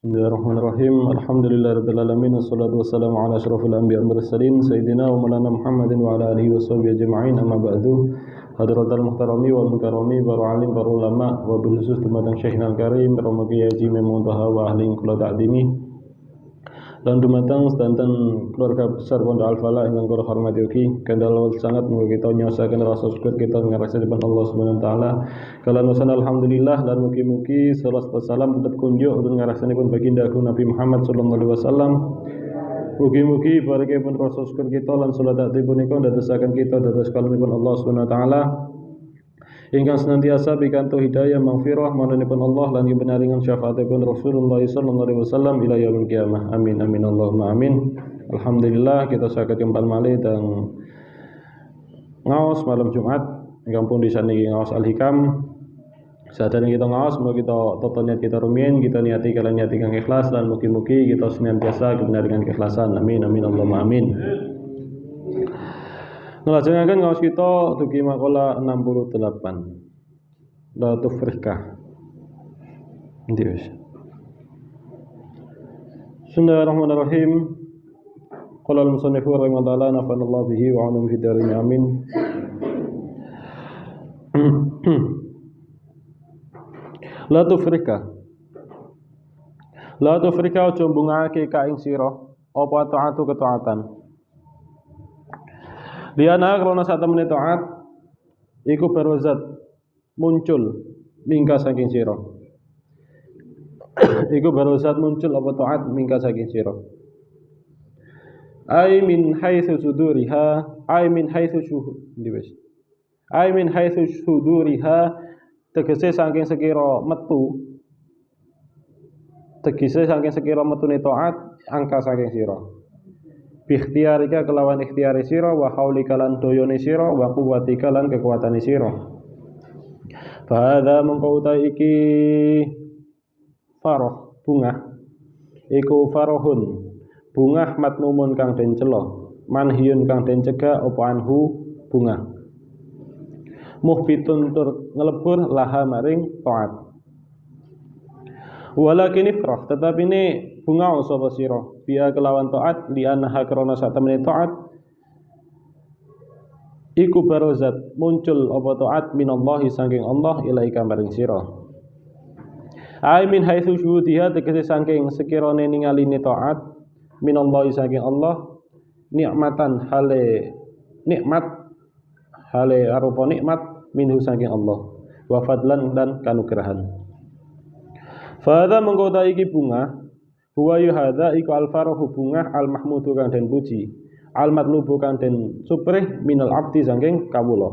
Bismillahirrahmanirrahim. Alhamdulillahirabbil alamin wassalatu wassalamu ala asyrofil anbiya'i wal mursalin sayyidina wa maulana Muhammadin wa ala alihi washabihi ajma'in amma ba'du. Hadratal muhtarami wal mukarrami para alim para ulama wa bil khusus dumateng Syekhna Karim Ramaki Haji Memuntaha wa ahli kula ta'dimi lan dumateng sedanten keluarga besar Pondok Al-Falah ingkang kula hormati ugi kendal sangat mugi kita nyosaken rasa syukur kita ngarasake Allah Subhanahu wa taala. Kala nusan alhamdulillah lan mugi-mugi salat salam tetep kunjuk untuk ngarasanipun baginda Nabi Muhammad sallallahu alaihi wasallam. Mugi-mugi barakipun rasa syukur kita lan salat punika ndadosaken kita dados kalunipun Allah Subhanahu wa taala ingkang senantiasa pikantuk hidayah maghfirah manunipun Allah lan benaringan syafaatipun Rasulullah sallallahu alaihi wasallam ila yaumil qiyamah. Amin amin Allahumma amin. Alhamdulillah kita saged kembali malih teng ngaos malam Jumat ingkang pun disaniki ngaos Al-Hikam. Sadaya kita ngaos mugi kita toto niat kita rumiyin kita niati kalian niat ingkang ikhlas lan mugi-mugi kita senantiasa kebenaran keikhlasan. Amin amin Allahumma amin. Ngelajengaken ngaos kita dugi maqala 68. La tufrika. Endi wis. Bismillahirrahmanirrahim. Qala al-musannif rahimahullah nafa'allahu bihi wa 'alum fid darin amin. La tufrika. La tufrika aja mbungake ka ing sira apa taatu ketaatan. Liana krana satemene taat iku barozat muncul mingka saking sira. Iku barozat muncul apa taat mingka saking sira. Ai min haitsu suduriha, ai min haitsu diwis. Ai min haitsu suduriha tegese saking sekira metu. Tegese saking sekira metune taat angka saking sira. Biikhtiarika kelawan ikhtiari sira wa haulika lan doyone sira wa quwwatika lan kekuatane sira. Fa hadza mengko iki farah bungah iku farahun bungah matnumun kang den cela manhiyun kang den cegah apa anhu bungah muhbitun tur ngelebur laha maring taat. Walakin ifrah tetapi ini bunga sapa sira biya kelawan taat li annaha krana satemene taat iku barozat muncul apa taat minallahi saking Allah ilaika maring sira. Ai min haitsu syuhutiha tegese saking sekirane ningaline taat minallahi saking Allah nikmatan hale nikmat hale arupa nikmat minhu saking Allah wa fadlan dan kanugrahan. Fadha mengkota iki bunga huwa yuhadha iku alfarahu bunga al-mahmudu kang den puji al-matlubu kang den suprih minal abdi saking kawula.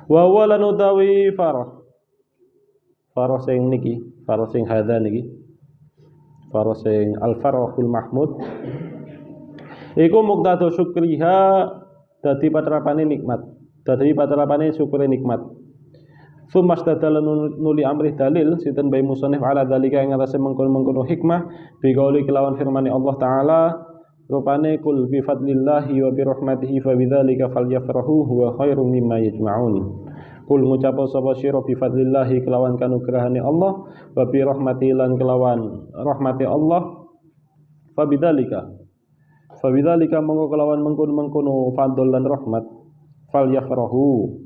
Wa walan utawi farah sing niki farah sing hadha niki farah sing al-farahul mahmud iku muqtadu syukriha dadi patrapane nikmat dadi patrapane syukure nikmat. Sumas dadal nuli amrih dalil sinten bae musannif ala dalika ing atase mengkono-mengkono hikmah bi qauli kelawan firman Allah taala rupane kul bi fadlillahi wa bi rahmatihi fa bidzalika falyafrahu huwa khairum mimma yajma'un. Kul ngucap sapa sira bi fadlillahi kelawan kanugrahane Allah wa bi rahmatihi lan kelawan rahmati Allah fa bidzalika mongko kelawan mengkono-mengkono fadl lan rahmat falyafrahu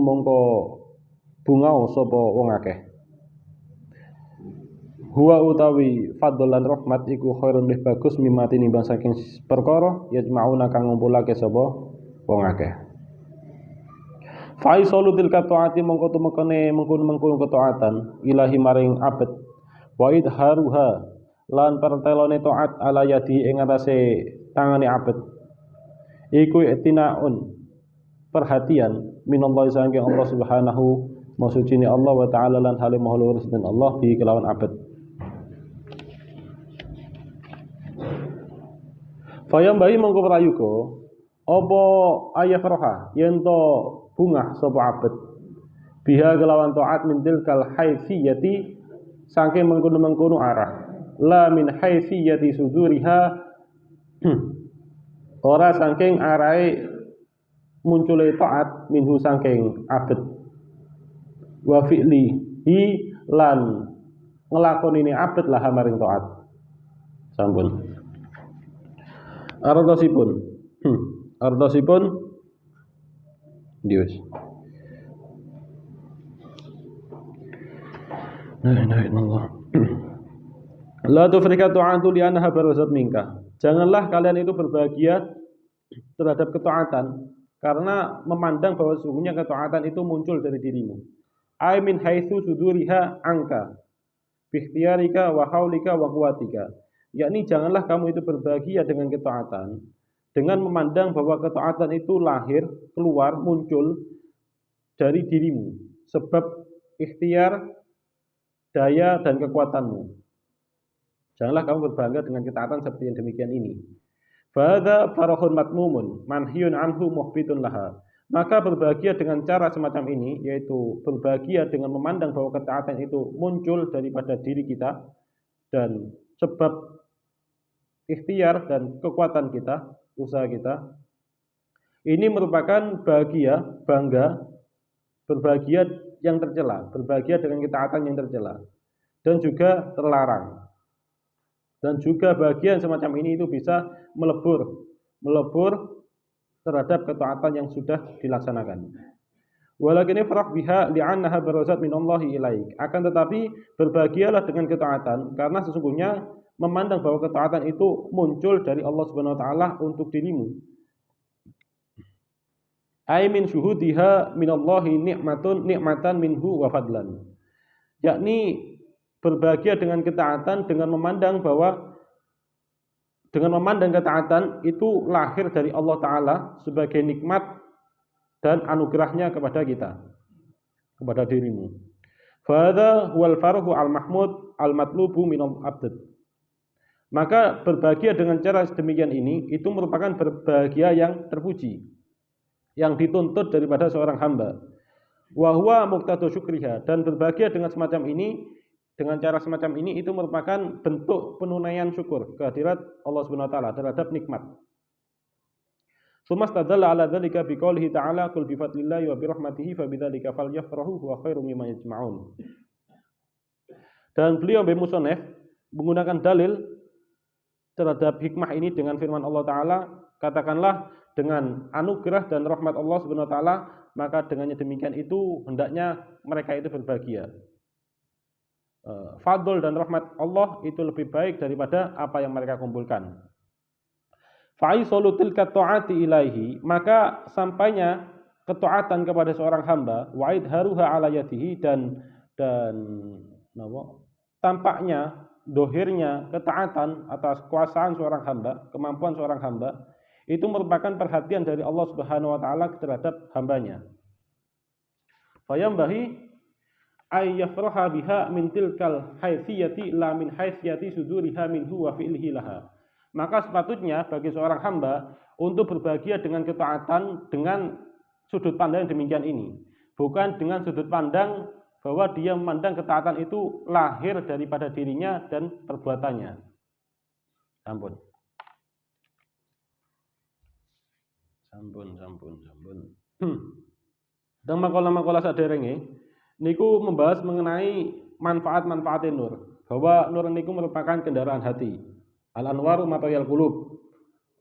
mongko bungau sapa wong akeh. Huwa utawi fadl lan rahmat iku khairun lebih bagus mimati nimbang saking perkara yajma'una kang ngumpulake sapa wong akeh. Faisalu tilka taati mongko tumekane mengkono ketaatan ilahi maring abad wa idharuha lan pertelone taat ala yadi ing atase tangane abad iku itinaun perhatian minallahi saking Allah subhanahu masucine Allah wa ta'ala lan halim mahlur dan Allah bi kelawan abad. Fayam bayi mongko prayuga apa ayafraha yen to bungah sapa abad biha kelawan taat min tilkal haitsiyati saking mengkono-mengkono arah la min haitsiyati suduriha ora saking arahe muncule taat minhu saking abad wa fi'lihi lan nglakoni abet laha maring taat. Sampun. Artosipun. Artosipun Dios. La ilaha illallah. La tufrika ta'atu li annaha barazat minka. Janganlah kalian itu berbahagia terhadap ketaatan karena memandang bahwa sesungguhnya ketaatan itu muncul dari dirimu. Ai min haitsu suduriha angka bi ikhtiyarika wa haulika wa quwwatika. Yakni janganlah kamu itu berbahagia dengan ketaatan dengan memandang bahwa ketaatan itu lahir, keluar, muncul dari dirimu sebab ikhtiar, daya dan kekuatanmu. Janganlah kamu berbangga dengan ketaatan seperti yang demikian ini. Fahadha farahun matmumun manhiyun anhu muhbitun laha. Maka berbahagia dengan cara semacam ini, yaitu berbahagia dengan memandang bahwa ketaatan itu muncul daripada diri kita dan sebab ikhtiar dan kekuatan kita, usaha kita. Ini merupakan bahagia, bangga, berbahagia yang tercela, berbahagia dengan ketaatan yang tercela dan juga terlarang. Dan juga bagian semacam ini itu bisa melebur terhadap ketaatan yang sudah dilaksanakan. Walakin ifrah biha li'annaha barazat minallahi ilaik. Akan tetapi berbahagialah dengan ketaatan karena sesungguhnya memandang bahwa ketaatan itu muncul dari Allah Subhanahu wa taala untuk dirimu. Ai min syuhudiha minallahi ni'matan minhu wa fadlan. Yakni berbahagia dengan ketaatan dengan memandang ketaatan itu lahir dari Allah Ta'ala sebagai nikmat dan anugerahnya kepada kita, kepada dirimu. Fahadha huwal farahu al-mahmud al-matlubu minal abd. Maka berbahagia dengan cara sedemikian ini itu merupakan berbahagia yang terpuji, yang dituntut daripada seorang hamba. Wa huwa muqtadu syukriha, dan berbahagia dengan semacam ini, dengan cara semacam ini itu merupakan bentuk penunaian syukur kehadirat Allah Subhanahu wa taala terhadap nikmat. Sumastadalla ala dzalika biqoulihi ta'ala qul bi fadlillahi wa bi rahmatihi fa bidzalika falyafrahu huwa khairum mimma yajma'un. Dan beliau musannaf menggunakan dalil terhadap hikmah ini dengan firman Allah taala, katakanlah dengan anugerah dan rahmat Allah Subhanahu wa taala, maka dengannya demikian itu hendaknya mereka itu berbahagia. Fadl dan rahmat Allah itu lebih baik daripada apa yang mereka kumpulkan. Fa'isalu tilka ta'ati ilaihi, maka sampainya ketaatan kepada seorang hamba, wa'id haruha ala yadihi, dan tampaknya dohirnya ketaatan atas kekuasaan seorang hamba, kemampuan seorang hamba, itu merupakan perhatian dari Allah Subhanahu wa taala terhadap hambanya. Fayambahi ay yafraha biha min tilkal haitsiyati la min haitsiyati suduriha minhu wa fi'lihi laha. Maka sepatutnya bagi seorang hamba untuk berbahagia dengan ketaatan dengan sudut pandang demikian ini, bukan dengan sudut pandang bahwa dia memandang ketaatan itu lahir daripada dirinya dan perbuatannya. Sampun. Dan makalah-makalah saderenge niku membahas mengenai manfaat-manfaat nur, bahwa nur niku merupakan kendaraan hati. Al-anwaru matayal qulub.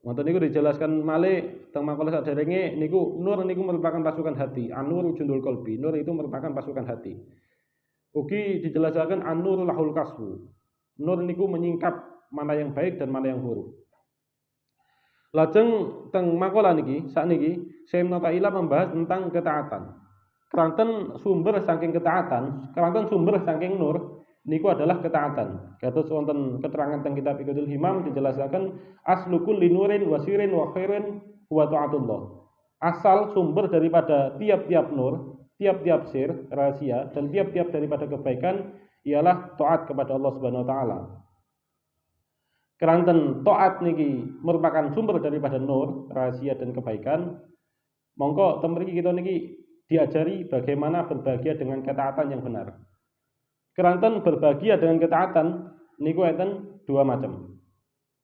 Wonten niku dijelaskan malih teng makalah saderenge niku nur niku merupakan pasukan hati. An-nur jundul qalbi. Nur itu merupakan pasukan hati. Ugi dijelaskan an-nur lahul kasbu. Nur niku menyingkap mana yang baik dan mana yang buruk. Lajeng teng makalah niki sakniki Syekh Ibnu Taimiyah membahas tentang ketaatan. Keranten sumber saking ketaatan, keranten sumber saking nur niku adalah ketaatan. Kados wonten keterangan teng kitab Iqdul Himam dijelaskan aslukul linurin wasirin wa khairin wa ta'atullah. Asal sumber daripada tiap-tiap nur, tiap-tiap sir, rahasia dan tiap-tiap daripada kebaikan ialah taat kepada Allah Subhanahu wa taala. Keranten taat niki merupakan sumber daripada nur, rahasia dan kebaikan. Monggo temriki kita niki diajari bagaimana berbahagia dengan ketaatan yang benar. Keranten berbahagia dengan ketaatan niku enten dua macam.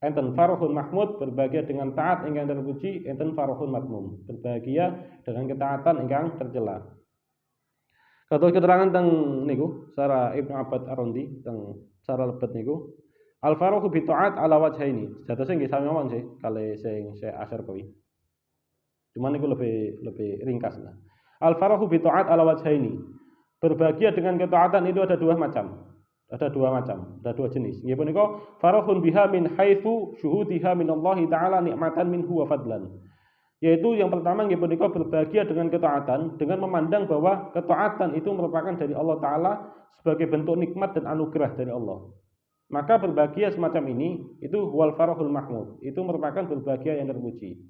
Enten farahun mahmud, berbahagia dengan taat ingkang terpuji, enten farahun matmum, berbahagia dengan ketaatan ingkang tercela. Satu keterangan teng niku Sarah Ibnu Abbad Ar-Randi teng Sarah Lebet niku al-farahu bi ta'at ala wajhaini. Jatuh nggih sami mawon sih kali sing saya asar kuwi. Cuman niku lebih ringkas lah. Al-farahu bi ta'at ala wajhaini. Berbahagia dengan ketaatan itu ada dua macam. Ada dua jenis. Nggih punika farahun biha min haitsu syuhudiha min Allah taala nikmatan minhu wa fadlan. Yaitu yang pertama nggih punika berbahagia dengan ketaatan dengan memandang bahwa ketaatan itu merupakan dari Allah taala sebagai bentuk nikmat dan anugerah dari Allah. Maka berbahagia semacam ini itu wal farahul mahmud, itu merupakan berbahagia yang terpuji.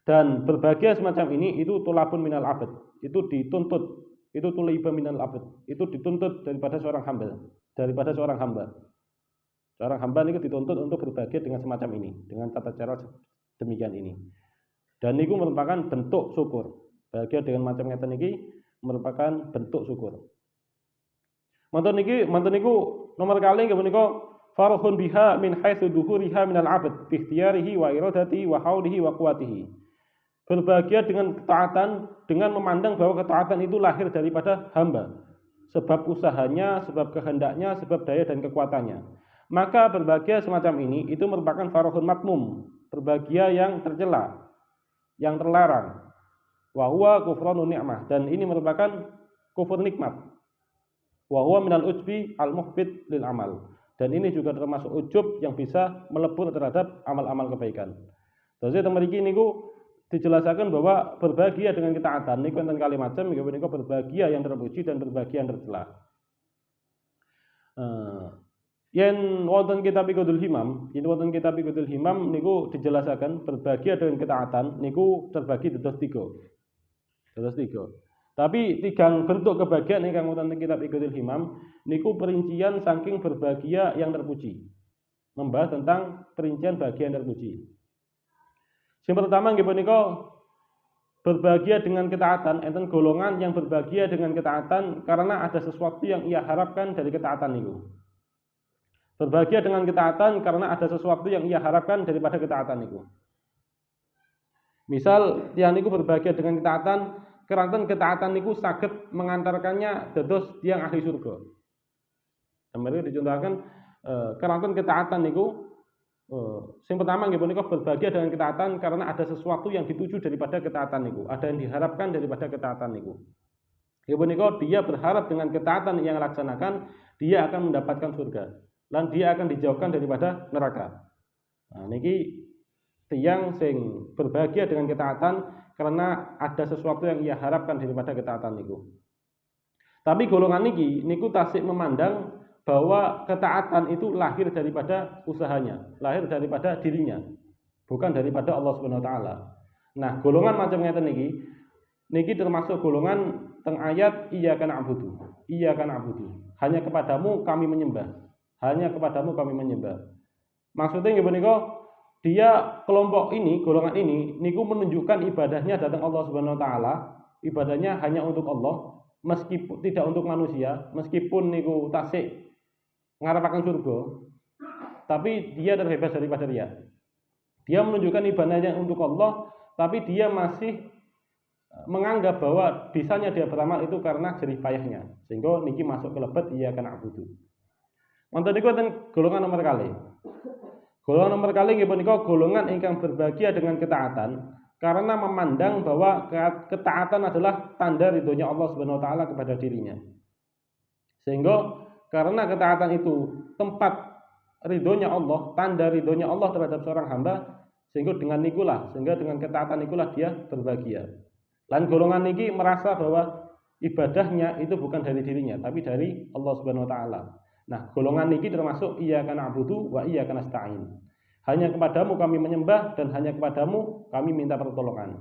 Dan berbahagia semacam ini itu tulabun minal abad, itu dituntut, itu tuliba minal abad, itu dituntut daripada seorang hamba, Seorang hamba ini dituntut untuk berbahagia dengan semacam ini, dengan tata cara demikian ini. Dan itu merupakan bentuk syukur. Bahagia dengan macam ngeten iki merupakan bentuk syukur. Manten niku nomor kali nggih menika farahun biha min haitsu duhuriha minal abad bi ikhtiyarihi wa iradatihi wa haulihi wa quwwatihi. Berbahagia dengan ketaatan dengan memandang bahwa ketaatan itu lahir daripada hamba, sebab usahanya, sebab kehendaknya, sebab daya dan kekuatannya. Maka berbahagia semacam ini itu merupakan farahun matmum, berbahagia yang tercela, yang terlarang. Wa huwa kufranun ni'mah, dan ini merupakan kufur nikmat. Wa huwa minal ujbi al-muhbit lil amal, dan ini juga termasuk ujub yang bisa melebur terhadap amal-amal kebaikan. Terus mriki niku dijelaskan bahwa berbahagia dengan ketaatan niku enten kali macam nggih menika berbahagia yang terpuji dan berbahagia yang tercela. Yen wonten kitab Iqdul Himam, niku dijelaskan berbahagia dengan ketaatan niku terbagi dados tiga. Tapi tigang bentuk kebahagiaan ingkang wonten kitab Iqdul Himam niku perincian saking berbahagia yang terpuji. Membahas tentang perincian bahagia yang terpuji. Yang pertama nggih punika berbahagia dengan ketaatan, enten golongan yang berbahagia dengan ketaatan karena ada sesuatu yang ia harapkan dari ketaatan niku. Berbahagia dengan ketaatan karena ada sesuatu yang ia harapkan daripada ketaatan niku. Misal tiyang niku berbahagia dengan ketaatan, keranten ketaatan niku saged mengantarkannya dados tiyang ahli surga. Sampeyan dicontohkan keranten ketaatan niku yang pertama nggih punika berbahagia dengan ketaatan karena ada sesuatu yang dituju daripada ketaatan niku, ada yang diharapkan daripada ketaatan niku. Nggih punika dia berharap dengan ketaatan yang laksanakan dia akan mendapatkan surga dan dia akan dijauhkan daripada neraka. Nah niki tiyang sing berbahagia dengan ketaatan karena ada sesuatu yang ia harapkan daripada ketaatan niku. Tapi golongan niku tasik memandang bahwa ketaatan itu lahir daripada usahanya, lahir daripada dirinya, bukan daripada Allah Subhanahu wa taala. Nah, golongan macam ngeten niki termasuk golongan teng ayat iyyaka na'budu. Hanya kepadamu kami menyembah. Maksudnya nggih menika dia kelompok ini, golongan ini niku menunjukkan ibadahnya datang Allah Subhanahu wa taala, ibadahnya hanya untuk Allah, meskipun tidak untuk manusia, meskipun niku tasik ngarapaken surga, tapi dia terbebas daripada riya. Dia menunjukkan ibadahnya untuk Allah, tapi dia masih menganggap bahwa bisanya dia beramal itu karena jerih payahnya, sehingga niki masuk ke lebet iyyaka na'budu. Wonten niku wonten golongan nomor kali. Golongan nomor kali nggih punika golongan ingkang berbahagia dengan ketaatan karena memandang bahwa ketaatan adalah tanda ridhonya Allah Subhanahu wa taala kepada dirinya. Sehingga karena ketaatan itu tempat ridhonya Allah, tanda ridhonya Allah terhadap seorang hamba, sehingga dengan ketaatan ikulah dia berbahagia. Lan golongan niki merasa bahwa ibadahnya itu bukan dari dirinya, tapi dari Allah Subhanahu wa taala. Nah, golongan niki termasuk iyyaka na'budu wa iyyaka nasta'in. Hanya kepadamu kami menyembah dan hanya kepadamu kami minta pertolongan.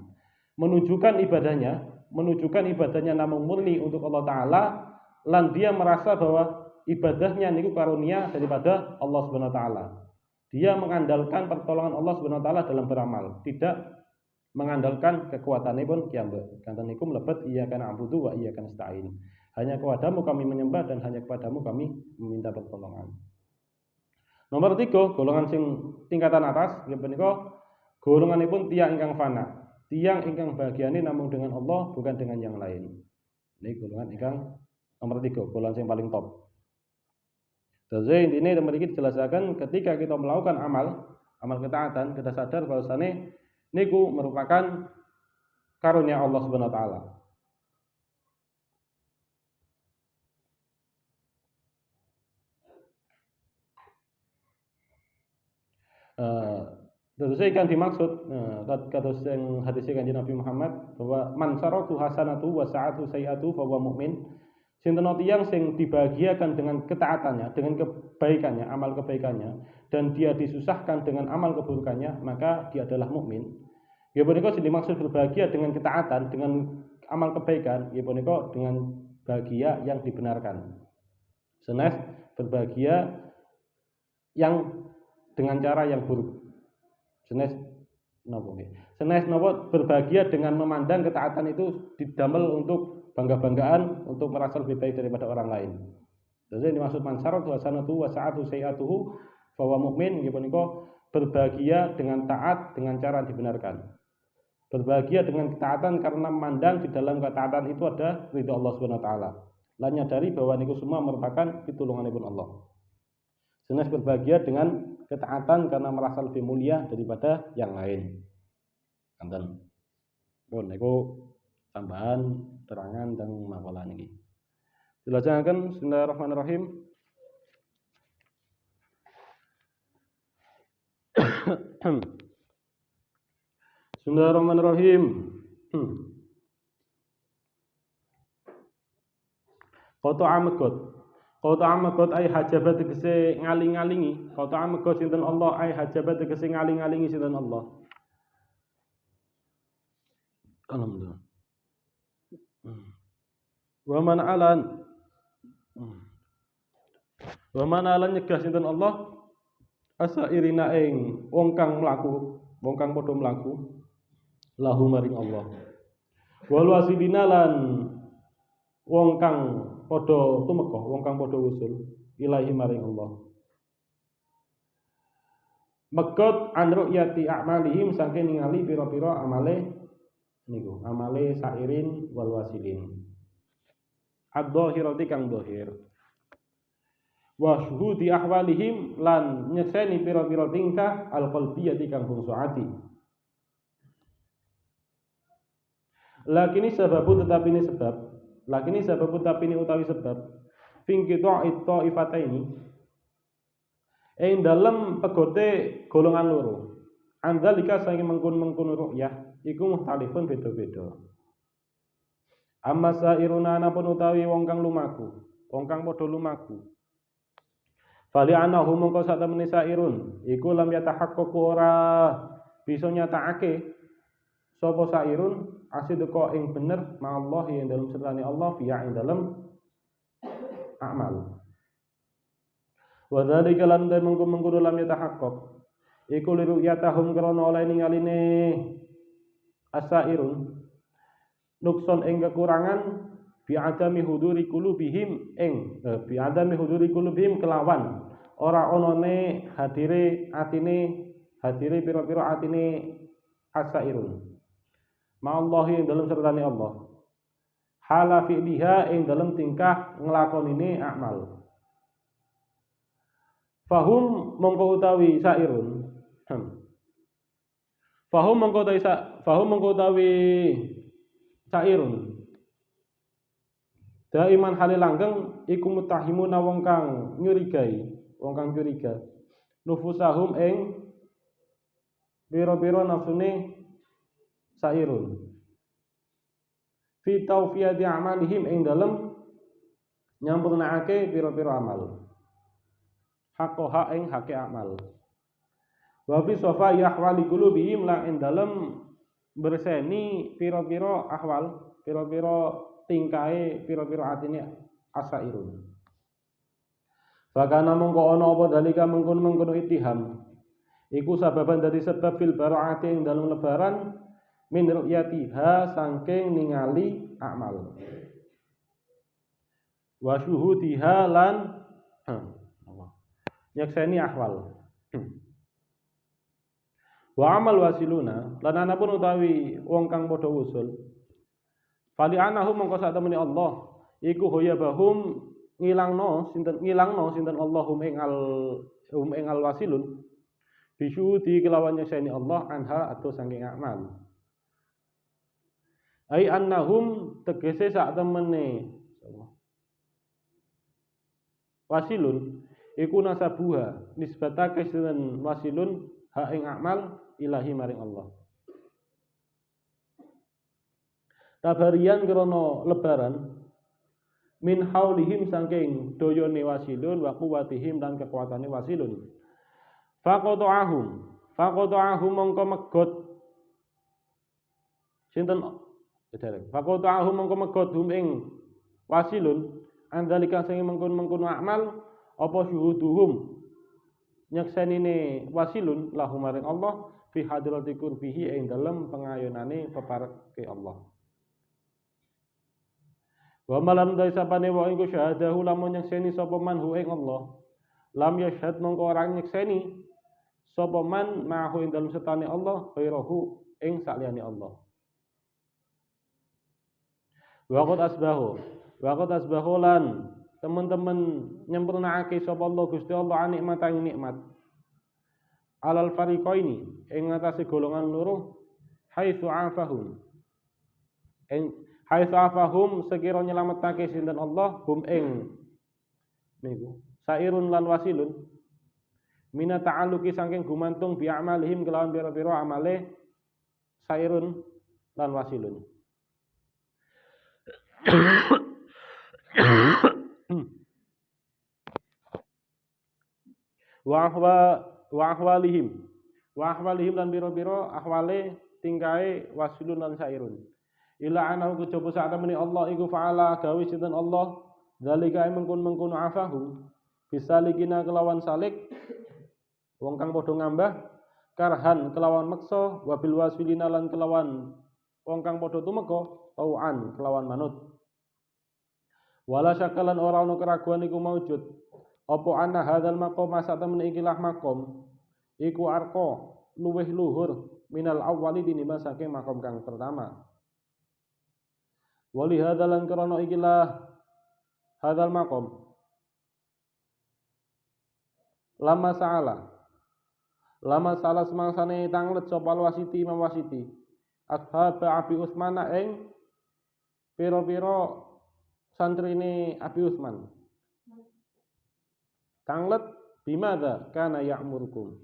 Menunjukkan ibadahnya namun murni untuk Allah taala, lan dia merasa bahwa ibadahnya niku karunia daripada Allah Subhanahu wa taala. Dia mengandalkan pertolongan Allah Subhanahu wa taala dalam beramal, tidak mengandalkan kekuatanipun piyambak. Kanten niku mlebet iyyaka na'budu wa iyyaka nasta'in. Hanya kepadamu kami menyembah dan hanya kepadamu kami meminta pertolongan. Nomor 3, golongan sing tingkatan atas nggih menika golonganipun tiyang ingkang fana. Tiyang ingkang bahagiane namung dengan Allah bukan dengan yang lain. Ini golongan ingkang nomor 3, golongan yang paling top. Jadi intinya mriki dijelaskan ketika kita melakukan amal ketaatan, kita sadar bahwasane niku merupakan karunia Allah Subhanahu wa taala. Terus yang dimaksud kata yang hadisnya Kanjeng Nabi Muhammad bahwa man saratu hasanatu wa sa'atu sayi'atu fa huwa mu'min. Sinten tiyang sing dibahagiakan dengan ketaatannya, dengan kebaikannya, amal kebaikannya, dan dia disusahkan dengan amal keburukannya, maka dia adalah mukmin. Ya punika sing dimaksud berbahagia dengan ketaatan, dengan amal kebaikan, ya punika dengan bahagia yang dibenarkan. Senes berbahagia yang dengan cara yang buruk. Senes napa berbahagia dengan memandang ketaatan itu didamel untuk bangga-banggaan, untuk merasa lebih baik daripada orang lain. Jadi dimaksud man saratu hasanatu wa sa'atu sayi'atuhu fa huwa mu'min, nggih punika berbahagia dengan taat dengan cara dibenarkan. Berbahagia dengan ketaatan karena memandang di dalam ketaatan itu ada ridha Allah Subhanahu wa taala. Lan nyadari bahwa niku semua merupakan pitulunganipun Allah. Jenis berbahagia dengan ketaatan karena merasa lebih mulia daripada yang lain. Kanten. Pun niku tambahan terangan dan makalah niki. Dilajengaken bismillahirrahmanirrahim. Bismillahirrahmanirrahim. Qata'a megot ay hajabat tegese ngaling-alingi. Qata'a megot sinten Allah ay hajabat tegese ngaling-alingi sinten Allah. Alhamdulillah. Wa man alan nyegah sinten Allah asairina ing wong kang mlaku, wong kang padha mlaku lahu maring Allah. Wal wasilina lan wong kang padha tumeka, wong kang padha usul ilahi maring Allah. Megot an ru'yati a'malihim saking ningali pira-pira amale niku, amale sairin wal wasilin. Ad-dhahirati kang dhahir. Wa syuhudi ahwalihim lan nyekseni pira-pira tingkah al-qalbiyati kang bangsa ati. Lakini sababu tetapi ini sebab, lakini sababu tapi ini utawi sebab fingkita ta'ifataini ing dalem pegote golongan loro. Andalika saking mengkun-mengkun ru'yah iku muhtalifun beda-beda. Amma sairuna anapun utawi wong kang lumaku, wong kang padha lumaku. Fali anahu mongko sak temene sairun, iku lam yatahaqqaqu ora bisa nyatakake sapa sairun asidqa ing bener ma'allah ing dalem sertane Allah fiya ing dalem amal. Wa dzalika lan mengko lam yatahaqqaq. Iku liru yatahum krana oleh ningaline asairun nukson ing kekurangan bi'adami huduri qulubihim bi'adami huduri qulubihim kelawan ora onone hadire pira-pira atine asairun ma'allahi ing dalem sertane Allah hala fi'liha ing dalem tingkah nglakonine amal fahum mongko utawi sairun fahum mongko utawi sairun daiman hale langgeng iku mutahimuna wong kang nyurigai, wong kang curiga nufusahum ing pira-pira nafsune sairun fi tawfiyati amalihim ing dalem nyampurnakake pira-pira amal haqqaha ing hake amal wa fi safa yahwali qulubihim la ing dalem berseni pira-pira ahwal, pira-pira tingkae, pira-pira atine asairun. Fakana mongko ana apa dalika mengkono ittiham. Iku sababan dari sebab fil bara'ati ing dalem lebaran min ru'yatiha saking ningali amal. Wa syuhudiha lan nyekseni ahwal. Wa amal wasiluna lan anapun utawi wong kang padha usul Fali anahum mongko sak temene Allah iku hoyabahum ngilangno sinten Allahum ing al wasilun bisyudi kelawan nyekseni Allah anha atau saking amal. Ai annahum tegese sak temene wasilun iku nasabuha nisbatake sinten wasilun ha ing amal ilahi maring Allah. Tabarian krana lebaran min haulihim saking doyone wasilun wa quwwatihim dan kekuatane wasilun. Faqata'ahum mongko megot sinten faqata'ahum mongko megot hum ing wasilun andalika sing mengkon amal apa syuhuduhum nyeksenine wasilun lahu maring Allah fi hadrati qurbihi ing dalem pengayunane peparke Allah. Wa malam dari sapane wa iku syahadahu lamun nyekseni sapa man hu ing Allah. Lam yashhad mongko ora nyekseni sapa man ma'hu ing dalem setane Allah ghairahu ing saliyane Allah. Wa qad asbahu lan teman-teman nyempurnaake sapa Allah Gusti Allah nikmat ing nikmat. Alal fariqaini ing ngatasi golongan loro haitsu afahum. Haitsu afahum sekira nyelametake sinten Allah hum ing niku sairun lan wasilun mina ta'alluqi saking gumantung bi amalihim kelawan pira-pira amale sairun lan wasilun. wa ahwalihim lan pira-pira ahwale tingkae wasilun lan sairun. Ila anahu kejaba sak temene Allah iku fa'ala gawe sinten Allah zalika mengkon afahum bisalikina kelawan salik wong kang padha ngambah karhan kelawan meksa wabil wasilina lan kelawan wong kang padha tumeka tau'an kelawan manut. Wala syakalan ora ana keraguan iku maujud apa ana hadzal maqam sak temene ikilah maqam iku arqa luweh luhur minal awwali tinimbang saking maqam kang pertama. Wali hadalan karena ikilah hadal maqam lama salah semangsane tanglet sapa wasiti Imam Wasiti ashab Abi Utsman ing pira-pira santrine Abi Utsman tanglet bimadza kana ya'murukum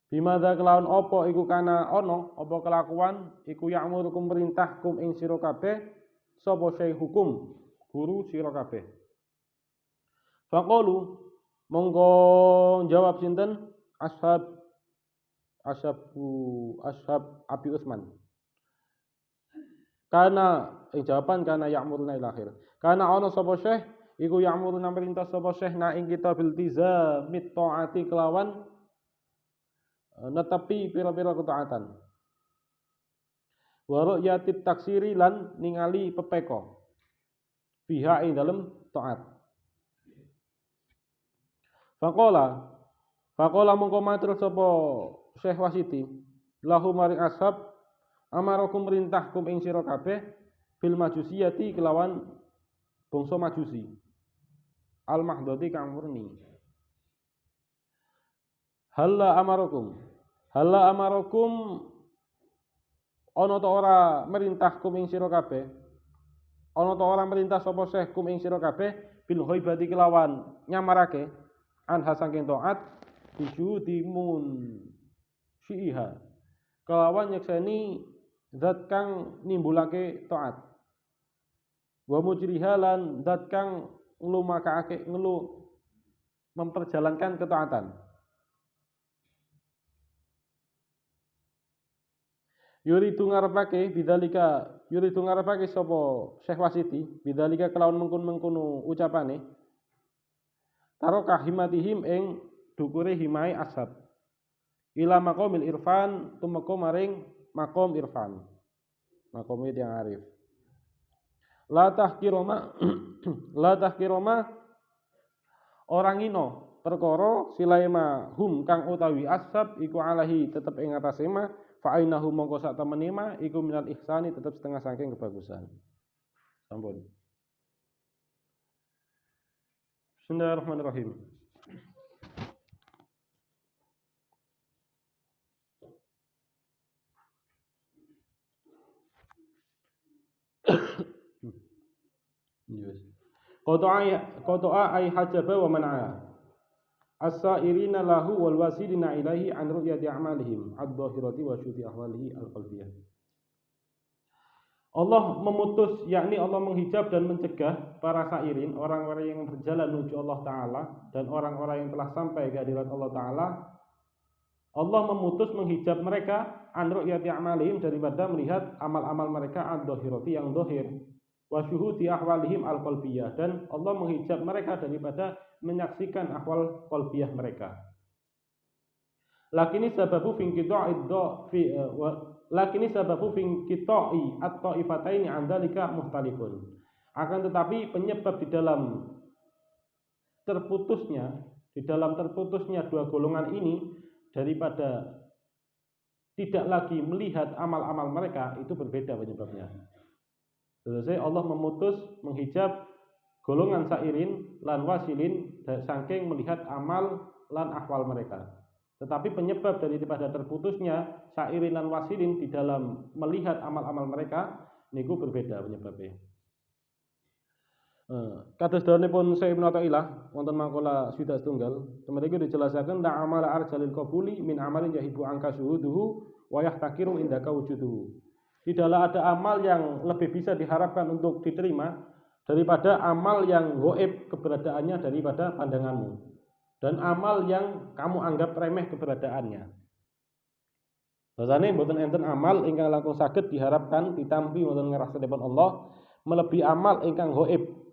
bimadza kelawan apa iku kana ana apa kelakuan iku ya'murukum perintahkum ing sira kabeh sapa hukum guru sira kabeh. Faqalu monggo jawab sinten ashab Abi Utsman. Kana jawaban kana ya'muruna ila akhir. Kana ana sapa syekh iku ya'muruna perintah sapa syekh na ing kitabil tizamit taati kelawan netepi pira-pira ketaatan. Wa ru'yatit taksiri lan ningali pepeko. Fiha ing dalem taat. Faqala mongko matur sapa Syekh Wasiti lahu maring ashab amarakum merintahkum ing sira kabeh bil majusiyati kelawan bangsa majusi. Al mahdhati kang murni. Halla amarakum ana ta ora merintahkum ing sira kabeh ana ta ora merintah sapa Syekh kum ing sira kabeh bil ghaibati kelawan nyamarake anha saking taat bisyudimun syiha kelawan nyekseni zat kang nimbulake taat wa mujriha lan zat kang nglumakake memperjalankan ketaatan. Yuridu ngarepake sapa Syekh Wasiti bidzalika kelawan mengkon-mengkono ucapane taro kahimatihim ing dukure himai ashab ila maqamil irfan tumeka maring maqam irfan maqam yang arif la tahkiroma orang ino perkara silaima hum kang utawi ashab iku alahi tetep ing atase ma fa ainahu mongko sak temene ma iku minal ihsani tetep setengah saking kebagusan. Sampun. Bismillahirrahmanirrahim. Yes. Qata'a ay hajaba wa man'a. As-sa'irina lahu wal wasilina ilaihi an ru'yati a'malihim ad-dhahirati wa syuti ahwalihi al-qalbiyah. Allah memutus, yakni Allah menghijab dan mencegah para sairin, orang-orang yang berjalan menuju Allah Ta'ala dan orang-orang yang telah sampai ke hadirat Allah Ta'ala. Allah memutus menghijab mereka an ru'yati a'malihim daripada melihat amal-amal mereka ad-dhahirati yang dhahir wa syuhudi ahwalihim al-qalbiyah, dan Allah menghijab mereka daripada menyaksikan ahwal qalbiyah mereka. Lakini sababu fi inqita'i at-ta'ifataini 'an dzalika mukhtalifun. Akan tetapi penyebab di dalam terputusnya dua golongan ini daripada tidak lagi melihat amal-amal mereka itu berbeda penyebabnya. Terus Allah memutus menghijab golongan sairin lan wasilin saking melihat amal lan ahwal mereka. Tetapi penyebab daripada terputusnya sairin lan wasilin di dalam melihat amal-amal mereka niku berbeda penyebabnya. Kados dawuhipun Syekh Ibnu Athaillah wonten maqala Sida setunggal, temeniku dijelasaken la amala arjalil qabuli min amalin yahibu angka syuhuduhu wa yahtakiru indaka wujuduhu. Tidaklah ada amal yang lebih bisa diharapkan untuk diterima daripada amal yang gaib keberadaannya daripada pandanganmu, dan amal yang kamu anggap remeh keberadaannya. Bahasane mboten enten amal ingkang langkung saged diharapkan ditampi wonten ngrasakipun Allah melebihi amal ingkang gaib.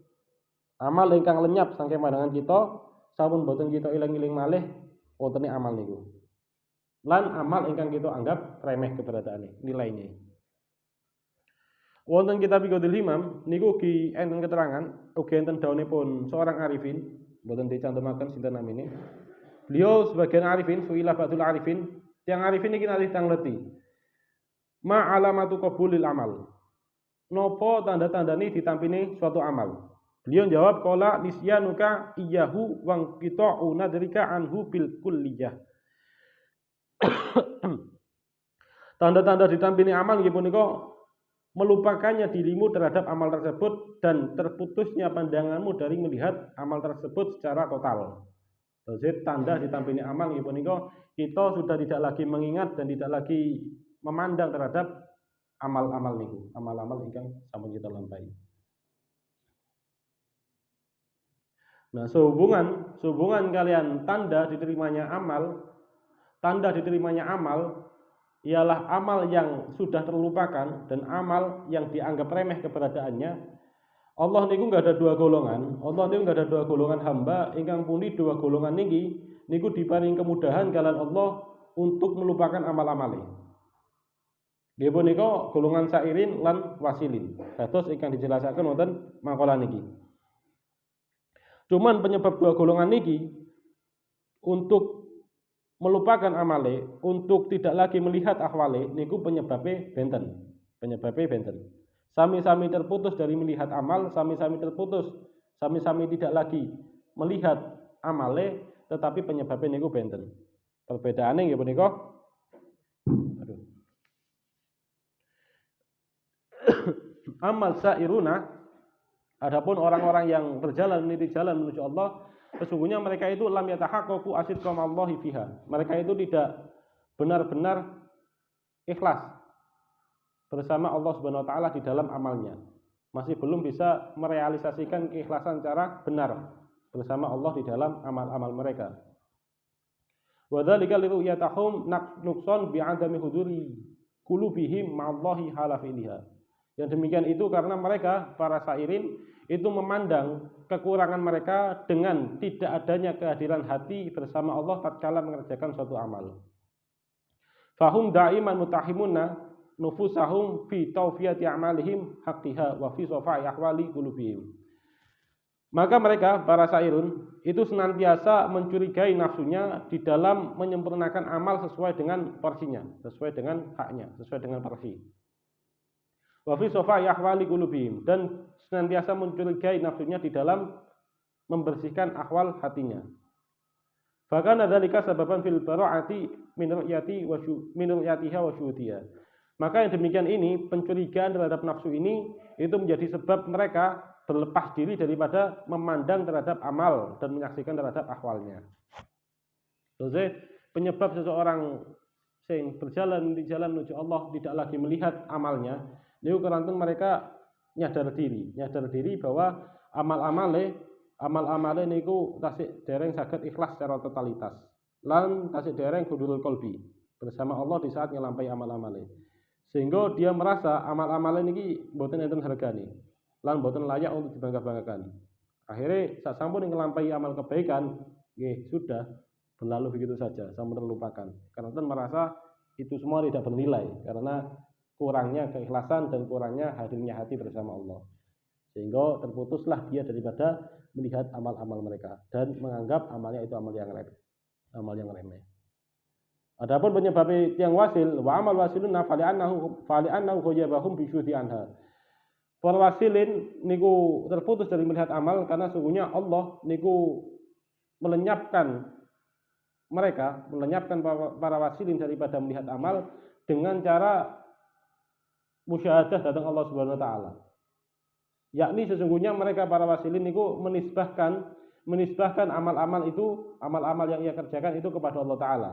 Amal ingkang lenyap saking pandangan kita sampun mboten kita ilang-iling malih wontene amal niku. Lan amal ingkang kita anggap remeh keberadaane, nilainya. Wonten kitab Iqadil Himam niku ugi enten keterangan, ugi enten dawuhipun seorang arifin, mboten dicantumaken sinten namine. Beliau sebagian arifin, suila ba'dul arifin, tiang arifin iki nalih tangleti. Ma alamatu qabulil amal. Napa tanda-tandane ditampine suatu amal? Beliau jawab qala nisyanuka iyyahu wa qita'u nadrika anhu bil kulliyah. Tanda-tanda ditampine amal nggih punika melupakannya dirimu terhadap amal tersebut dan terputusnya pandanganmu dari melihat amal tersebut secara total. Jadi tanda ditampini amal nggih punika kita sudah tidak lagi mengingat dan tidak lagi memandang terhadap amal-amal niku, amal-amal ingkang sampun kita lampahi. Nah, sehubungan kalian tanda diterimanya amal ialah amal yang sudah terlupakan dan amal yang dianggap remeh keberadaannya. Allah niku enggak ada dua golongan. Allah niku enggak ada dua golongan hamba ingkang pundi dua golongan niki niku diparing kemudahan kalian Allah untuk melupakan amal-amale. Nggih punika golongan sairin lan wasilin. Kados ingkang dijelasaken wonten maqala niki. Cuman penyebab dua golongan niki untuk melupakan amale, untuk tidak lagi melihat ahwale niku penyebabnya benten. Sami-sami terputus dari melihat amal, sami-sami tidak lagi melihat amale, tetapi penyebabnya niku benten. Perbedaannya nggih punika. Amal sairuna, adapun orang-orang yang berjalan meniti jalan menuju Allah, sesungguhnya mereka itu lam yatahaqqaqu asidqamallahi fiha. Mereka itu tidak benar-benar ikhlas bersama Allah Subhanahu wa taala di dalam amalnya. Masih belum bisa merealisasikan keikhlasan secara benar bersama Allah di dalam amal-amal mereka. Wa dzalika li ru'yatahum nuqsan bi'adami huduri qulubihim ma'allahi hala fi'liha. Yang demikian itu karena mereka para sairin itu memandang kekurangan mereka dengan tidak adanya kehadiran hati bersama Allah tatkala mengerjakan suatu amal. Fahum da'iman mutahimuna nufusahum fi tawfiyati a'malihim haqqiha wa fi safai ahwali qulubihim. Maka mereka para sairun itu senantiasa mencurigai nafsunya di dalam menyempurnakan amal sesuai dengan porsinya, sesuai dengan haknya, sesuai dengan porsi. Wa fi safai ahwali qulubihim, dan senantiasa mencurigai nafsunya di dalam membersihkan ahwal hatinya. Bahkan dzalika sababan fil bara'ati min ru'yatiha wa syuhudiyah. Maka yang demikian ini, pencurigaan terhadap nafsu ini itu menjadi sebab mereka berlepas diri daripada memandang terhadap amal dan menyaksikan terhadap ahwalnya. Jadi penyebab seseorang yang berjalan di jalan menuju Allah tidak lagi melihat amalnya, itu karena mereka nyadar diri bahwa amal-amale niku tasik dereng saged ikhlas secara totalitas. Lan tasik dereng hudurul qalbi bersama Allah di saat ngelampahi amal-amale. Sehingga dia merasa amal-amale niki mboten enten hargane. Lan mboten layak untuk dibangga-banggakan. Akhirnya saat sampun ngelampahi amal kebaikan, nggih sudah berlalu begitu saja, sampun terlupakan. Karena merasa itu semua tidak bernilai karena kurangnya keikhlasan dan kurangnya hadirnya hati bersama Allah. Sehingga terputuslah dia daripada melihat amal-amal mereka dan menganggap amalnya itu amal yang remeh. Adapun penyebab yang wasil, wa amal wasilun fali'annahu ghayabahum bisyuhdi anha. Para wasilin niku terputus dari melihat amal karena sungguhnya Allah niku melenyapkan para wasilin daripada melihat amal dengan cara musyahadah datang Allah Subhanahu wa taala. Yakni sesungguhnya mereka para wasilin niku menisbahkan amal-amal yang ia kerjakan itu kepada Allah taala.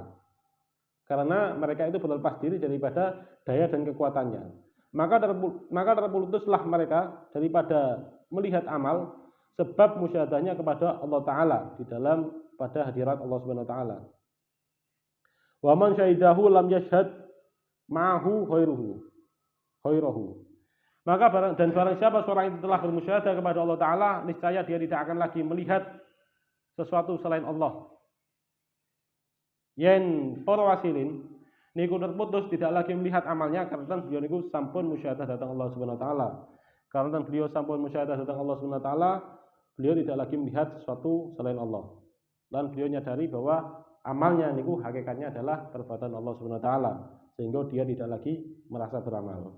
Karena mereka itu berlepas diri daripada daya dan kekuatannya. Maka terputuslah mereka daripada melihat amal sebab musyahadahnya kepada Allah taala di dalam pada hadirat Allah Subhanahu wa taala. Wa man syahidahu lam yashhad ma'ahu khairuhu. Maka barang siapa seorang itu telah bermusyahadah kepada Allah taala, niscaya dia tidak akan lagi melihat sesuatu selain Allah. Yen para wasilin niku terputus tidak lagi melihat amalnya karena beliau niku sampun musyahadah datang Allah Subhanahu wa taala. Karena beliau sampun musyahadah datang Allah Subhanahu wa taala, beliau tidak lagi melihat sesuatu selain Allah. Dan beliau nyadari bahwa amalnya niku hakikatnya adalah perbuatan Allah Subhanahu wa taala, sehingga dia tidak lagi merasa beramal.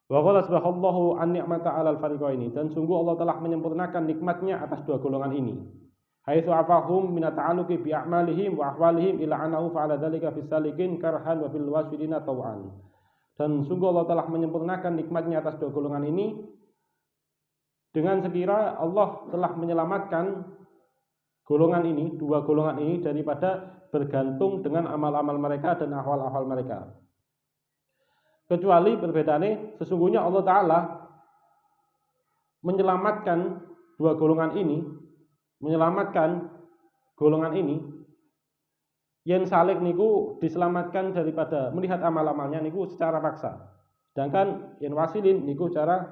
Wa qala subhanallahu an ni'mata 'alal fariqaini, dan sungguh Allah telah menyempurnakan nikmatnya atas dua golongan ini. Haitsu afahum min ta'alluqi bi a'malihim wa ahwalihim ila annahu fa'ala dzalika fis salikin karhan wa fil wasilina taw'an. Dan sungguh Allah telah menyempurnakan nikmatnya atas dua golongan ini dengan sekira Allah telah menyelamatkan dua golongan ini daripada bergantung dengan amal-amal mereka dan ahwal-ahwal mereka. Kecuali perbedaannya sesungguhnya Allah Ta'ala menyelamatkan golongan ini yang salik niku diselamatkan daripada melihat amal-amalnya niku secara paksa. Sedangkan yang wasilin niku secara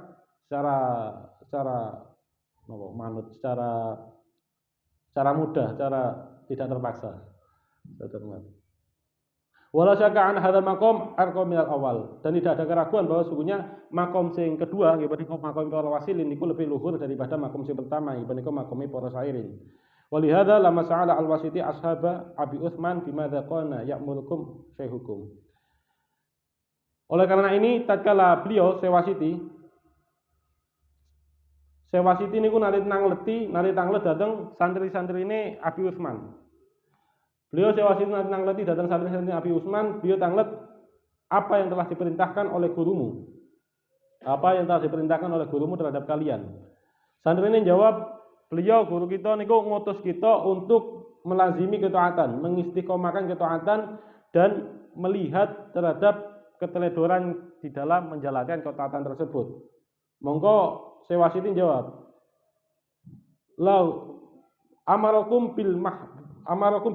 mudah, secara tidak terpaksa. Wala syaka an hadzal maqam arqa minal awal, dan tidak ada keraguan bahwa sungguhnya makom sing kedua nggih makom para wasilin niku lebih luhur daripada makom sing pertama nggih menika makome para sairin. Walihada lama sa'ala al-wasiti ashaba Abi Utsman bimadza qana ya'murukum syaihukum. Oleh karena ini tatkala beliau Sewasiti niku nari tanglet dateng santri-santrine Abi Utsman. Beliau Sewasiti nari tangleti dateng santri-santrine Abi Utsman, beliau tanglet apa yang telah diperintahkan oleh gurumu. Apa yang telah diperintahkan oleh gurumu terhadap kalian. Santrine jawab, beliau guru kita niku ngutus kita untuk melazimi ketaatan, mengistiqomahkan ketaatan dan melihat terhadap keteledoran di dalam menjalankan ketaatan tersebut. Monggo Sewasiti jawab, "Lau amarakum bil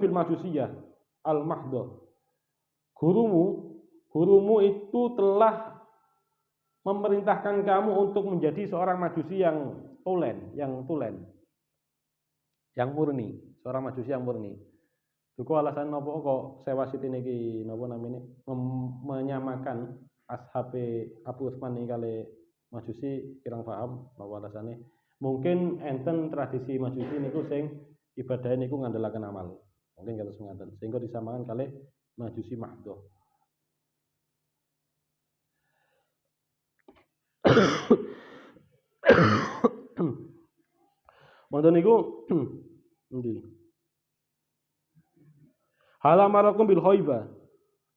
majusiyah al mahdhah." Gurumu itu telah memerintahkan kamu untuk menjadi seorang majusi yang tulen. Yang murni, seorang majusi yang murni. Duku alasan napa kok Sewasiti niki napa namine menyamakan ashabe Abu Utsman niki kali Majusi kirang paham napa alasane. Mungkin enten tradisi Majusi niku sing ibadah niku ngandelaken amal. Mungkin kados ngaten. Sehingga disamakan kalih Majusi mahdhah. Wonten niku endi? Halamarakum bil khaiba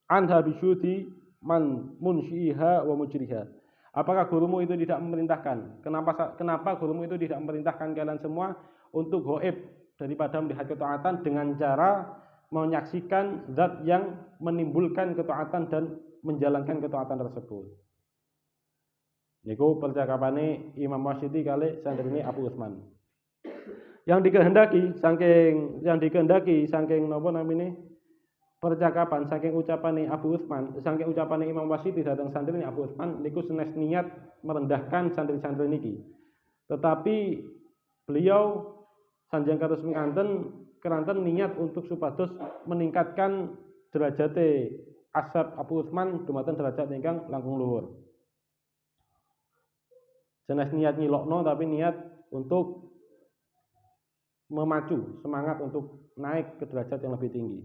anha bisyuti man munsyiha wa mujriha. Apakah gurumu itu tidak memerintahkan? Kenapa gurumu itu tidak memerintahkan kalian semua untuk gaib daripada melihat ketaatan dengan cara menyaksikan zat yang menimbulkan ketaatan dan menjalankan ketaatan tersebut. Niku percakapane Imam Wasyiti kali santrine Abu Utsman. Yang dikehendaki saking napa namine percakapan saking ucapane Abu Utsman, saking ucapane Imam Wasyiti dhateng santrine Abu Utsman niku senes niat merendahkan santri-santri niki. Tetapi beliau sanjang kados mengkanten keranten niat untuk supados meningkatkan derajate ashab Abu Utsman dumateng derajat ingkang langkung luhur. Senes niat nyilokno tapi niat untuk memacu semangat untuk naik ke derajat yang lebih tinggi.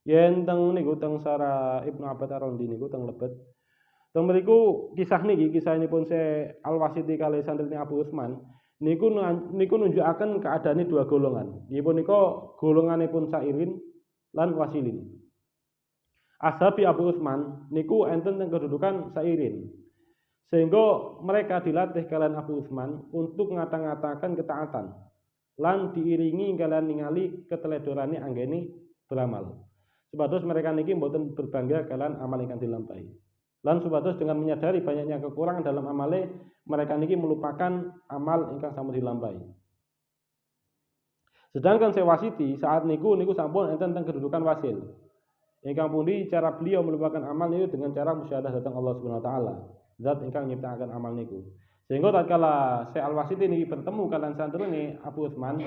Yen teng niku teng Sara Ibnu Abbad Ar-Randi niku teng lebet. Teng mriku kisah kisahipun se Al-Wasiti kali santrine Abu Utsman niku nunjukaken keadaane dua golongan. Nggih punika golonganipun Sairin lan Wasilin. Ashabi Abu Utsman niku enten teng kedudukan Sairin. Sehingga mereka dilatih kalian Abu Utsman untuk ngata-ngatakan ketaatan lan diiringi kalian ningali keteledorane anggene beramal. Supados mereka niki mboten berbangga kalian amal ingkang dilampahi. Lan supados dengan menyadari banyaknya kekurangan dalam amale, mereka niki melupakan amal ingkang sampun dilampahi. Sedangkan Sewasiti saat niku sampun enten teng kedudukan wasil. Ingkang pundi cara beliau melupakan amal niku dengan cara musyahadah dhateng Allah Subhanahu wa taala. Zat ingkang nyiptakaken amal niku. Sehingga tatkala Syekh Al-Wasiti niki bertemu kalian santrine Abu Utsman,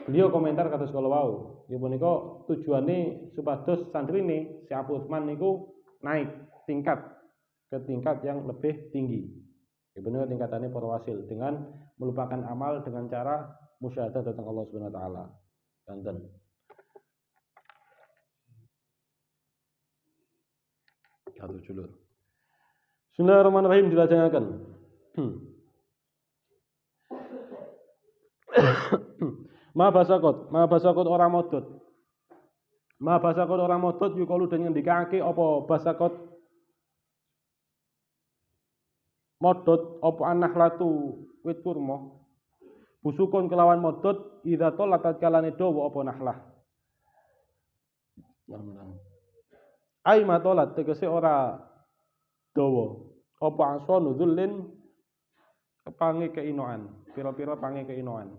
beliau komentar kados kala wau. Nggih punika tujuane supados santrine Syekh Abu Utsman niku naik tingkat ke tingkat yang lebih tinggi. Nggih punika tingkatane para wasil dengan melupakan amal dengan cara musyahadah dhateng Allah Subhanahu wa taala. Ganten. Satu julur. Bismillahirrahmanirrahim dilajengaken. Ma basakot orang modot. Ma basakot orang modot yukalu dengan dikake apa basakot modot apa anak latu wit kurma. Busukun kelawan modot idza tolat kalane dawa apa nahlah. Ai matolat tegese ora dawa. Apa aso nudzulin pange keinoan, pira-pira pange keinoan.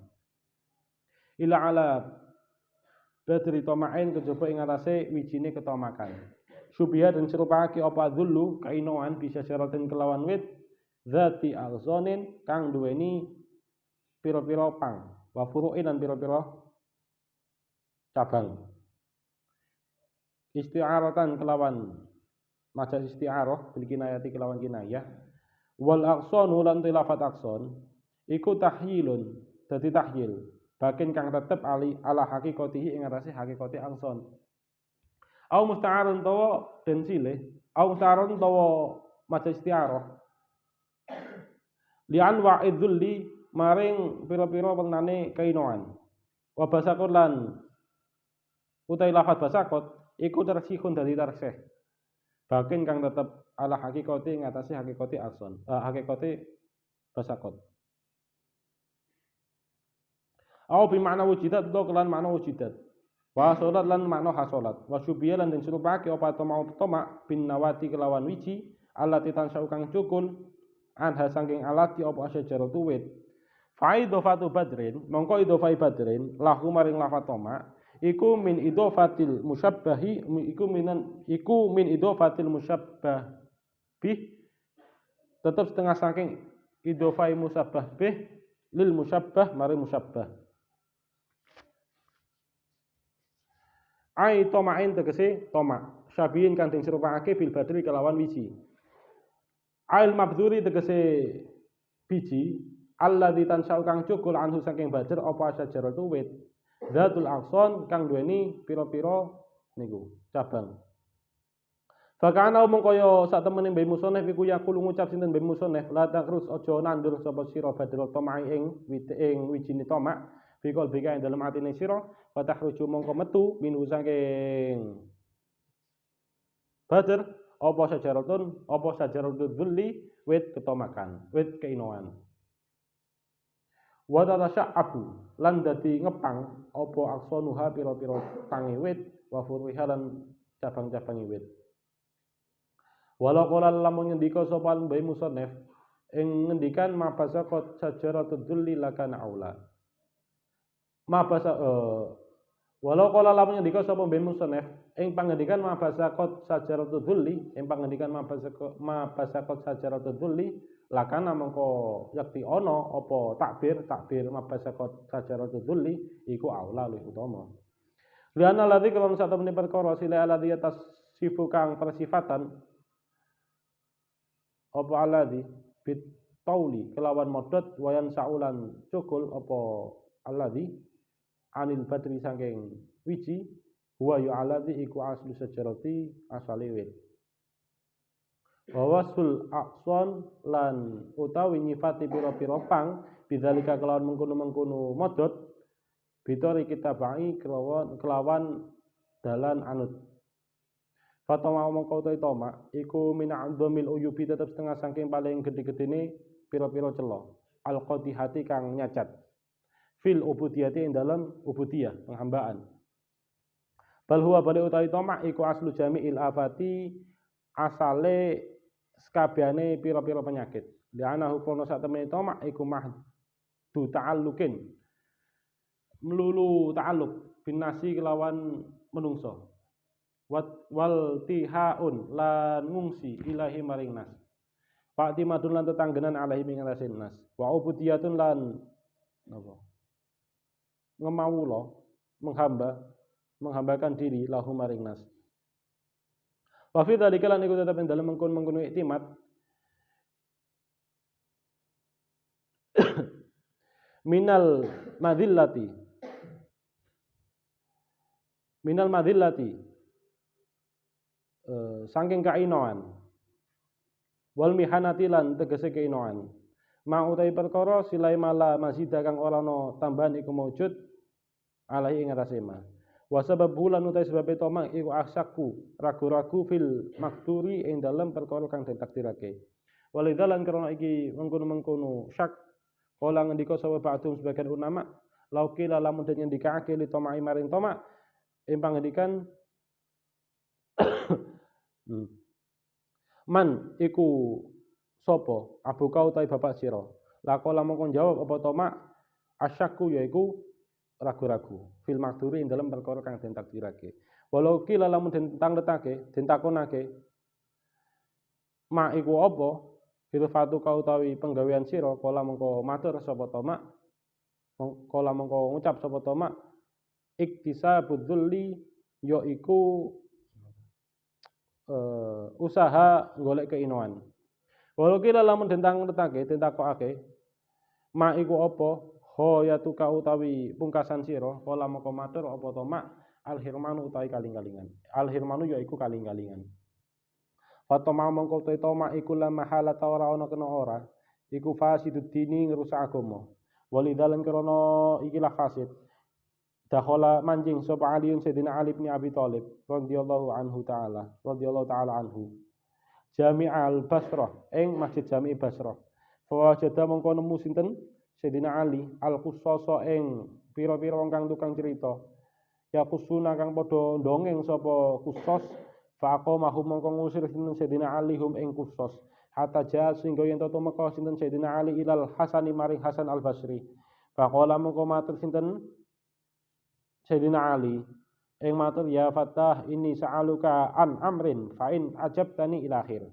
Ila ala badri tomain kejaba ing atase wijine ketomakan. Syubha dan serupake apa dzullu keinoan bisa syaratin kelawan wit zati alzonin kang duweni pira-pira pang, wa furu'in lan pira-pira cabang. Isti'aratan kelawan maca isti'arah bil kinayati kelawan kinayah wal aqsanu lan tilafat aqsan iku tahyilun dadi tahyil bakin kang tetep ala hakikatihi ing atase hakikate aqsan au musta'arun tawa den silih au musta'arun tawa maca isti'arah li'an wa'idzulli maring pira-pira wenane kainoan wa basakut lan utai lafat basakut iku tersihun dadi tarsih bakin kang tetep ala hakikati ngatasi hakikati akson, hakikati basakot. Au bi makna wujidat do kelan makna wujidat. Wa salat lan makna hasolat. Wa syubiya lan den surupake apa to mau tomak bin nawati kelawan wiji alati tansau kang cukul anha saking alati apa asyajaratu wit. Fa idhofatu badrin mongko idhofai badrin lahu maring lafat tomak iku min idhofatil musyabbahi iku min idhofatil musyabbah bih tetap setengah saking idhofai musyabbah bih lil musyabbah mari musyabbah ai tomain tegese tomak syabihin kang den serupake bil badri kelawan wiji Ail mabdzuri tegese biji alladzi tansau kang cukul anhu saking badr apa sajaratu wit zatul aqson kang duweni pira-pira niku cabang. Fakana mung kaya sak temene Mbah Musonef iku yaqulu ngucap sinten Mbah Musonef la takrus aja nandur sapa sira badal tomai ing wijine tomak bikol bika ing dalem atine sira fatahruju mongko metu minhu saking badr apa sajaratun dzulli wit ketomakan wit keinoan wa tatasyabu lan dadi ngepang apa aksonuha pira-pira pange wit wa furuha lan cabang-cabange wit. Walau kala lamun ngendika sapa Mbah Musonef ing ngendikan mabasa qad sajaratud dzulli lakana aula. Mabasa walau kala lamun ngendika sapa Mbah Musonef ing pangendikan mabasa qad sajaratud dzulli ing pangendikan mabasa qad sajaratud dzulli lakana mengko yakti ana apa takbir mabasa qad sajaratud dzulli iku aula luwih utama. Liana ladzi kalau satu menit perkara sila ladzi atas sifu kang persifatan apa alladzi bit tauli kelawan modot wayan saulan cukul apa alladzi anil badri saking wiji huwa yu alladzi iku aslu sajarati asale wit wawasul aqson lan utawi nyifati pira-pira pang bidzalika kelawan mengkono-mengkono modot bitori kita bai kelawan dalan anut. Fatoma mongko utawi toma iku mina'dhamil uyubi tetep setengah saking paling gede-gedene pira-pira cela alqadihati kang nyacat fil ubudiyati ing dalem ubudiyah penghambaan bal huwa bali utawi toma iku aslu jami'il afati asale sekabehane pira-pira penyakit liana hukono sak temene toma iku mahdu ta'alluqin melulu ta'alluq binasi kelawan menungso wal tihaun lan ngungsi ilahi maring nas fa'timadun lan tetanggenan alahi ing ngasin nas wa ubudiyatun lan napa ngemawula menghambakan diri lahu maring nas wa fi dzalika lan iku tetep ing dalem mengkon-mengkon iktimat minal madillati saking kainoan wal mihanati lan tegese kainoan ma utawi perkara silai mala masjid kang ora ana tambahan iku maujud alai ing atase ma wa sabab bulan utawi sebab tomang iku asakku ragu-ragu fil makturi ing dalem perkara kang ditakdirake walidalan krana iki mengkono-mengkono syak kala ngendika sapa ba'dhum sebagian ulama lauki lamun den ngendikake li tomai maring tomak ing pangendikan man iku sapa abu kau utawi bapak sira laqala mongko jawab apa tomak asyakku yaiku ragu-ragu fil makturi ing dalam perkara kang den takdirake walau kila lamun den tangletake den takonake ma iku apa hilfatu kau utawi penggawean sira kala mongko matur sapa tomak kala mongko ngucap sapa tomak iktisabud dzulli yaiku usaha golek keinoan. Walau kira lamun dentang letake, dentakokake, ma iku apa? Hoyatu ka utawi pungkasan sira, kala moko matur apa to mak alhirmanu utawi kaling-kalingan. Alhirmanu yaiku kaling-kalingan. Fatoma mongko te toma iku la mahala ta ora ana kena ora, iku fasidud dini ngrusak agama. Walidalan krana ikilah fasid. Dakhala manjing sapa Aliun Sayyidina Ali bin Abi Thalib radhiyallahu ta'ala anhu Jami'al Basrah ing Masjid Jami' Basrah fawajada mongko nemu sinten Sayyidina Ali al-Qussasa ing pira-pira wong kang tukang cerita ya kusuna kang padha ndongeng sapa Qussas faqamahum mongko ngusir sinten Sayyidina Ali hum ing Qussas hatta ja sehingga yen to meka sinten Sayyidina Ali ilal Hasani maring Hasan al-Basri faqala mongko matur sinten Sayyidina Ali ing matur ya Fatah ini sa'aluka an amrin fa in ajabtani ila akhir.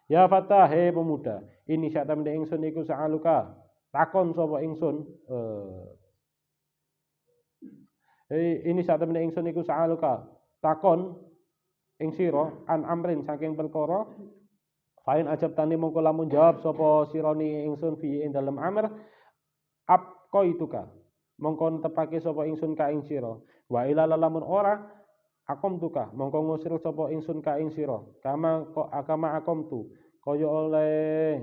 Ya Fatah he pemuda, ini sak temene ingsun iku sa'aluka takon sapa ingsun ini sak temene ingsun iku sa'aluka takon ing sira an amrin saking perkara Fa'in ajabtani mongko lamun jawab sapa sirani ingsun fi ing dalem amr abqaituka mongko tepake sapa ingsun ka ing sira wa ila lamun ora akomtuka mongko ngusir sapa ingsun ka ing sira kama akomtu kaya oleh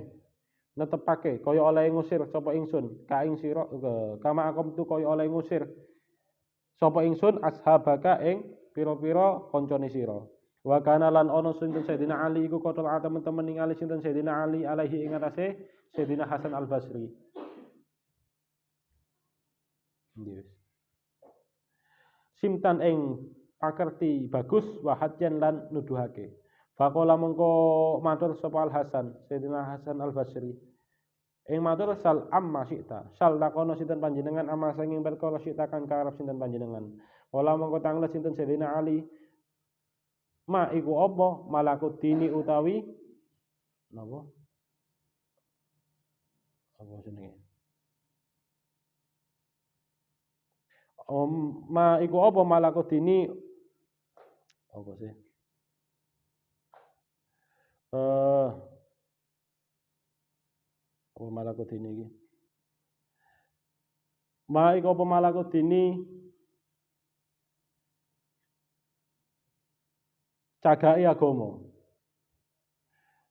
netepake kaya oleh ngusir sapa ingsun ka ing sira kama akomtu kaya oleh ngusir sapa ingsun ashabaka ing pira-pira kancane sira. Wa kana lan ana sinten Sayyidina Ali iku kotor teman-teman ningali sinten Sayyidina Ali alaihi ing atase Sayyidina Hasan Al-Basri. Simtan ing pakerti bagus wa hadjan lan nuduhake. Faqala mongko matur sapa Al Hasan Sayyidina Hasan Al-Basri. Ing matur sal amma syi'ta. Sal takono sinten panjenengan amma sanging perkara syi'ta kang karep sinten panjenengan. Wala mongko tanglet sinten Sayyidina Ali ma iku apa malakut dini utawi napa jenenge ma iku apa malakut dini apa sih apa malakut dini iki ma iku apa malakut dini cagake agama.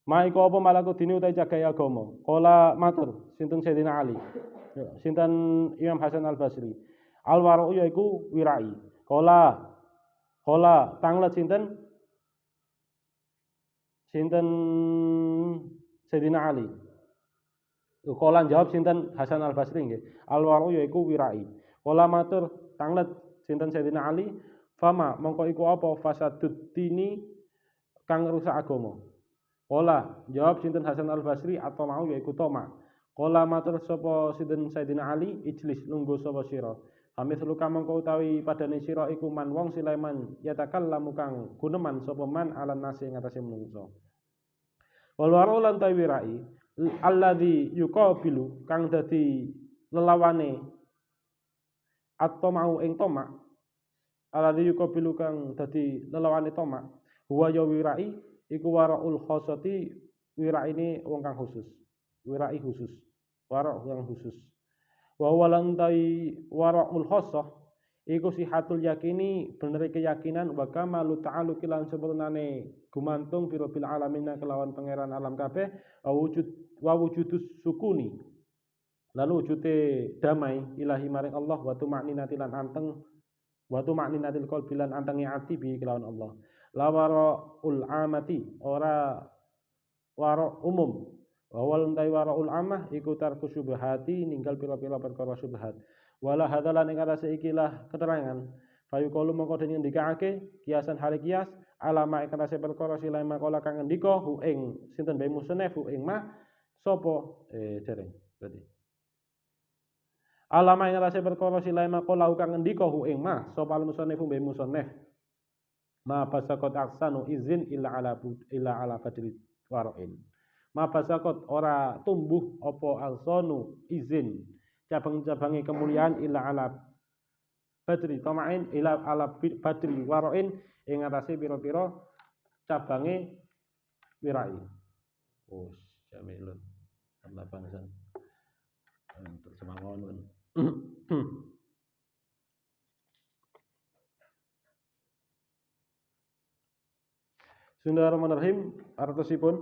Ma iku apa malakut dini utawi cagake agama. Kala matur sinten Sayyidina Ali. Sinten Imam Hasan Al-Basri. Al-wara'u yaiku wirai. Kala tanglet sinten Sayyidina Ali. Kala jawab sinten Hasan Al-Basri nggih. Al-wara'u yaiku wirai. Kala matur tanglet sinten Sayyidina Ali. Fama mongko iku apa fasadud dini kang rusak agama. Kala jawab sinten Hasan Al-Basri atau mau yaiku toma. Kala matur sapa sinten Sayyidina Ali ijlis lungguh sapa sira. Hamis luka mongko utawi padane sira iku man wong Sulaiman yatakallamu kang guneman sapa man alan nasi ngatasé menungso. Wal waru lan tawirai alladzi yuqabilu kang dadi lelawane atau mau ing toma alladzi yuqabilu kang dadi lelawane toma huwa ya wirai iku waraul khosati wirai ini wong kang khusus wirai khusus wara yang khusus wa walan tai waraul khosah iku sihatul yakini bener keyakinan wa kamalu ta'aluqi lan sempurnane gumantung biro bil alamin kelawan pangeran alam kabeh wa wujudus sukuni lalu wujude damai ilahi maring Allah wa tumakninatil lan anteng wa tumakninatil qalbi lan antengi ati bi kelawan Allah la waraul amati ora wara umum wal entai waraul amah iku tarku syubhati ninggal pira-pira perkara syubhat wala hadalan ing atase ikilah keterangan fayuqalu mongko den ngendikake kiasan hale kias alama ing atase perkara silai makola kang ngendika hu ing sinten bae musnaf hu ing mah sapa dereng berarti alama ing atase perkara silai makola kang ngendika hu ing mah sapa al musnaf bae musnaf ma basakot aksanu izin illa ala badri waroin ma basakot ora tumbuh opo alsonu izin cabang-cabangi kemuliaan illa ala badri tamain illa ala badri waroin ing atase pira-pira cabange wirai jamilun Allah bangsan terjemah ngono Bismillahirrahmanirrahim. Artosipun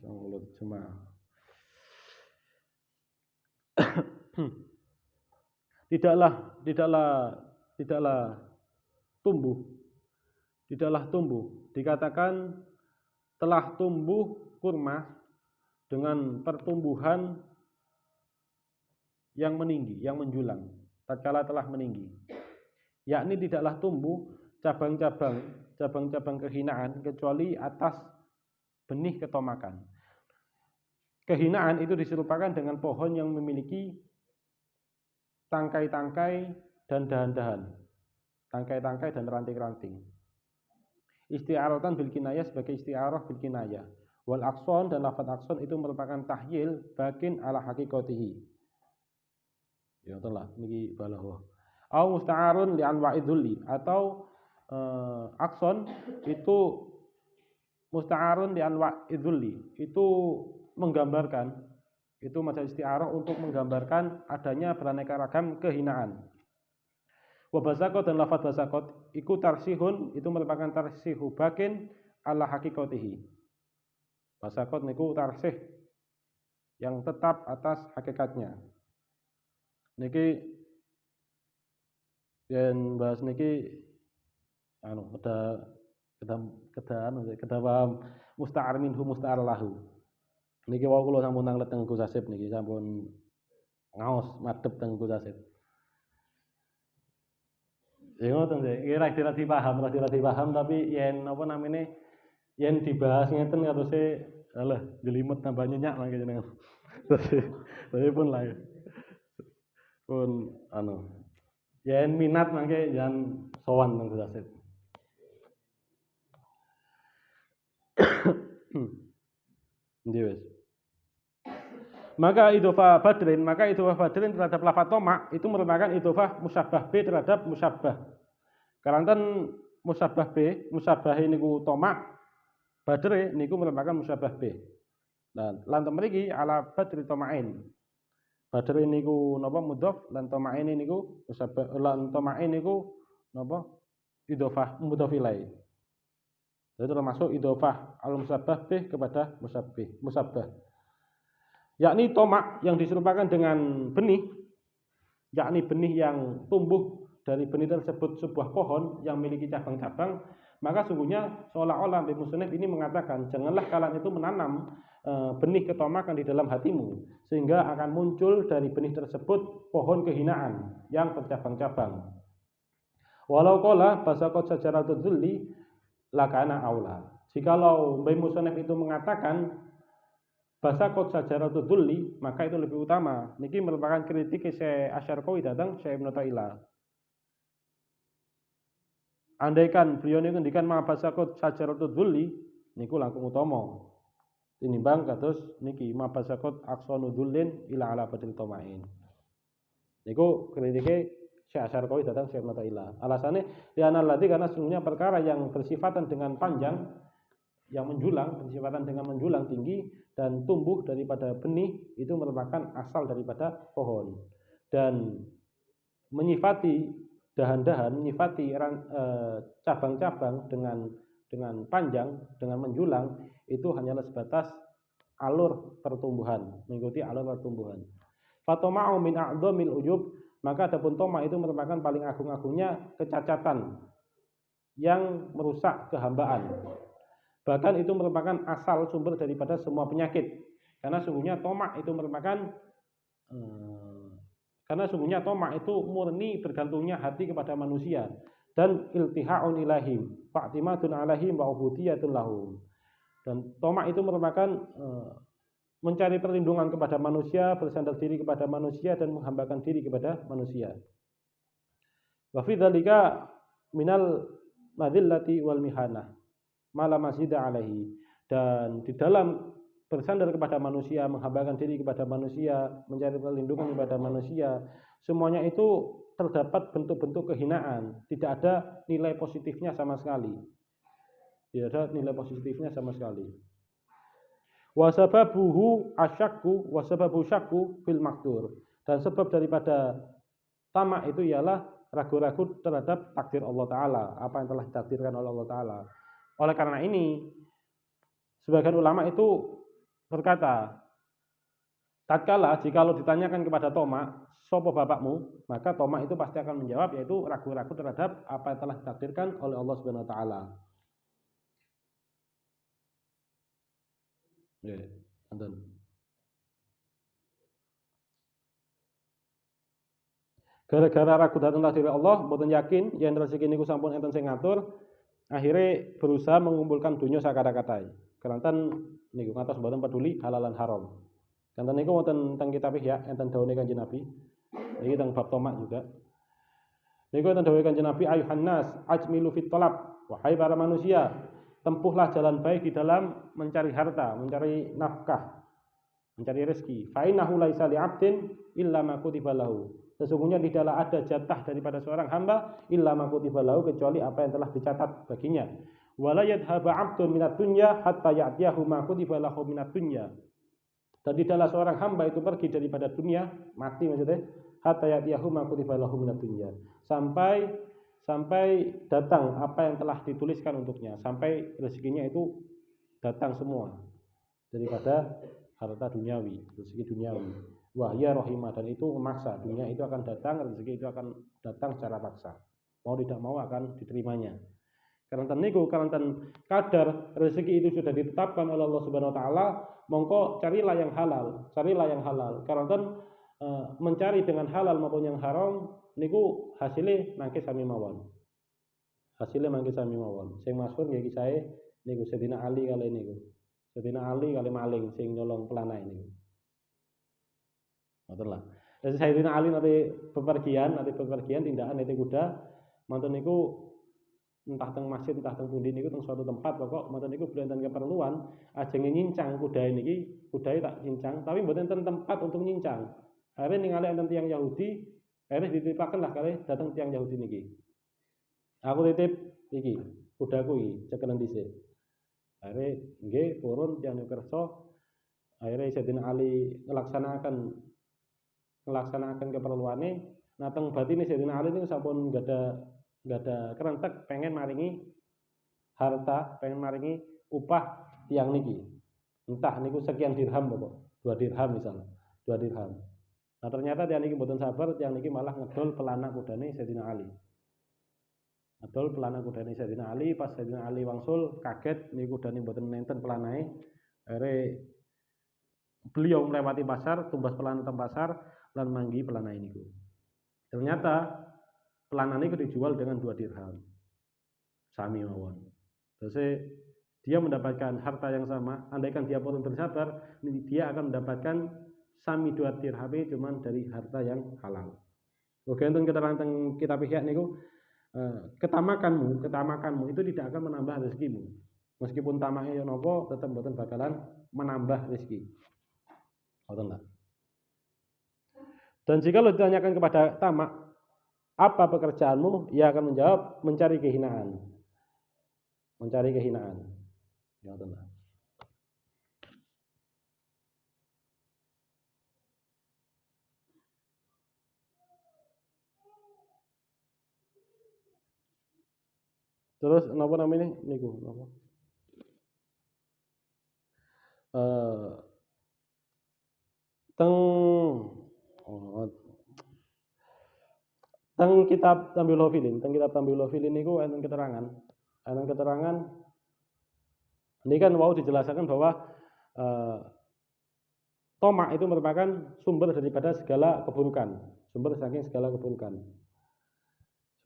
sanggulut jemaah. Tidaklah tumbuh. Dikatakan telah tumbuh kurma dengan pertumbuhan yang meninggi, yang menjulang. Tatkala telah meninggi. Yakni tidaklah tumbuh cabang-cabang kehinaan kecuali atas benih ketomakan. Kehinaan itu diserupakan dengan pohon yang memiliki tangkai-tangkai dan dahan-dahan, tangkai-tangkai dan ranting-ranting. Isti'aratan bil kinayah sebagai isti'arah bil kinayah. Wal akson dan lafaz akson itu merupakan tahyil bakin ala hakikatihi. Ya telah niki balagha. Au musta'arun li anwa'idulli atau akson itu musta'arun di anwa' idzulli, itu menggambarkan, itu majalah isti'arah untuk menggambarkan adanya beraneka ragam kehinaan. Wa basaqat dan lafaz basaqat iku tarsihun, itu merupakan tarsihu bakin ala hakikatihi. Basaqat niku tarsih yang tetap atas hakikatnya. Niki yen bahas niki kedah paham musta'ar minhu musta'ar lahu. Niki wau kula sampun nanglet teng Gus Asep niki sampun ngaos madhep teng Gus Asep. Ya ngoten sih, kira rada dipaham tapi yen apa namine yen dibahas ngeten katose alah jelimet tambah nyenyak mangke jenengan. Tapi pun lah pun yen minat mangke jan sowan teng Gus Asep. Nggih wis. Maka idhofah badrin terhadap lafaz toma itu merupakan idhofah musyabbah B terhadap musyabbah. Karanten musyabbah B, musyabbah niku toma, badre niku merupakan musyabbah B. Nah, lan mriki ala badri tomain. Badre niku napa mudhof lan tomain niku musyabbah, lan tomain niku napa idhofah mudhof ilaih. Itu termasuk idhofah al musyabbah B kepada musyabbah. Yakni tomak yang diserupakan dengan benih, yakni benih yang tumbuh dari benih tersebut sebuah pohon yang memiliki cabang-cabang, maka sungguhnya seolah-olah Nabi Musonef ini mengatakan janganlah kalian itu menanam benih ketomakan di dalam hatimu, sehingga akan muncul dari benih tersebut pohon kehinaan yang bercabang-cabang. Walau qala basaqat sajaratul dzulli lakana aula. Jikalau Nabi Musonef itu mengatakan basaqat sajaratul dzulli, maka itu lebih utama. Niki merupakan kritik Syekh Asy'arqawi datang Syekh Ibnu Ta'ilah. Andaikan beliau niku ngendikan ma basaqat sajaratul dzulli niku langkung utama tinimbang kados niki ma basaqat aqsanu dzullin ila ala badil tomain. Niku kritike Syekh Asy'arqawi datang Syekh Ibnu Ta'ilah. Alasane li'anna allati, karena sesungguhnya perkara yang bersifatan dengan panjang, yang menjulang, bersifatan dengan menjulang tinggi dan tumbuh daripada benih itu merupakan asal daripada pohon, dan menyifati dahan-dahan, menyifati cabang-cabang dengan panjang, dengan menjulang, itu hanyalah sebatas alur pertumbuhan, mengikuti alur pertumbuhan. Fatoma'u min a'dhamil ujub, maka adapun toma itu merupakan paling agung-agungnya kecacatan yang merusak kehambaan. Bahkan itu merupakan asal sumber daripada semua penyakit. Karena sungguhnya tomak itu murni bergantungnya hati kepada manusia dan iltiha'un ilahim, fa'timadun alaihim wa ubudiyatun lahum. Dan tomak itu merupakan mencari perlindungan kepada manusia, bersandar diri kepada manusia dan menghambakan diri kepada manusia. Wa fi dzalika minal madillati wal mihanah malam masjidah alaihi, dan di dalam bersandar kepada manusia, menghambakan diri kepada manusia, mencari perlindungan kepada manusia, semuanya itu terdapat bentuk-bentuk kehinaan, tidak ada nilai positifnya sama sekali. Tidak ada nilai positifnya sama sekali. Wa sababuhu asyakku wa sababu syakku fil maqdur, dan sebab daripada tamak itu ialah ragu-ragu terhadap takdir Allah Ta'ala, apa yang telah ditakdirkan oleh Allah Ta'ala. Oleh karena ini, sebagian ulama itu berkata, tatkala jikalau ditanyakan kepada Toma, sopo bapakmu, maka Toma itu pasti akan menjawab, yaitu ragu-ragu terhadap apa yang telah ditakdirkan oleh Allah Subhanahu Wa Taala. Gara-gara ragu datang takdir Allah, mboten yakin yen rezeki niku sampun enten sing ngatur, akhirnya berusaha mengumpulkan dunia sakata-katai. Keranten niku ngatos mboten peduli halal lan haram. Kanten niku wonten teng kitab ya, enten dawuhe Kanjeng Nabi. Iki teng bab tomak juga. Niku enten dawuhe Kanjeng Nabi, ayuhan nas ajmilu fit talab, wahai para manusia, tempuhlah jalan baik di dalam mencari harta, mencari nafkah, mencari rezeki. Fa innahu laisa li'abdin illa ma kutiba lahu. Sesungguhnya tidaklah ada jatah daripada seorang hamba illa ma kutiba lahu, kecuali apa yang telah dicatat baginya. Wala yadhhaba 'abdun minad dunya hatta ya'tiyahu ma kutiba lahu minad dunya. Dan tidaklah seorang hamba itu pergi daripada dunia, mati maksudnya, hatta ya'tiyahu ma kutiba lahu minad dunya. Sampai datang apa yang telah dituliskan untuknya, sampai rezekinya itu datang semua daripada harta duniawi, rezeki duniawi. Wahya rohimah, dan itu memaksa, dunia itu akan datang, rezeki itu akan datang secara paksa. Mau tidak mau akan diterimanya. Karena kadar rezeki itu sudah ditetapkan oleh Allah Subhanahu wa taala, mongko carilah yang halal. Karena mencari dengan halal maupun yang haram niku hasilnya mangke sami mawon. Sing masyhur nggih kisahe niku Sayyidina Ali kali niku. Sayyidina Ali kali maling sing nyolong pelana ini. Ngoten lah. Jadi Sayyidina Ali nanti bepergian tindakan itu kuda, manten niku entah teng masjid entah teng pundi niku teng suatu tempat pokok manten niku benten keperluan ajeng nyincang kudae niki, kudae tak cincang tapi mboten enten tempat untuk nyincang. Akhirnya ningali enten tiyang Yahudi, akhirnya dititipaken lah kali datang tiyang Yahudi niki. Aku titip iki, kudaku iki cekelen dhisik. Akhirnya nggih purun tiyang kersa. Akhirnya Sayyidina Ali ngelaksanakan keperluane. Nah teng batine Sayyidina Ali niku sampun enggak ada kerentek pengen maringi harta, pengen maringi upah tiyang niki. Entah niku sekian dirham pokok, 2 dirham misalnya, 2 dirham. Nah ternyata tiyang niki mboten sabar, tiyang niki malah ngedol pelana kudane Sayyidina Ali. Pas Sayyidina Ali wangsul kaget niku kudane mboten nenten pelanae. Akhirnya beliau melewati pasar, tumbas pelana teng pasar lan manggi pelana niku. Ternyata pelana niku dijual dengan 2 dirham. Sami mawon. Terus dia mendapatkan harta yang sama, andaikan dia pun bersabar, dia akan mendapatkan sami 2 dirham cuman dari harta yang halal. Oke, enten keterangan teng kitab Ihya niku ketamakanmu itu tidak akan menambah rezekimu. Meskipun tamaknya napa tetap mboten bakalan menambah rezeki. Ngoten lah. Dan jika lo ditanyakan kepada tamak, apa pekerjaanmu? Ia akan menjawab mencari kehinaan. Ngoten lah. Terus napa namanya niku napa? Teng kitab Tambilul Filin niku enten keterangan ini kan dijelaskan bahwa tomak itu merupakan sumber daripada segala keburukan, sumber saking segala keburukan.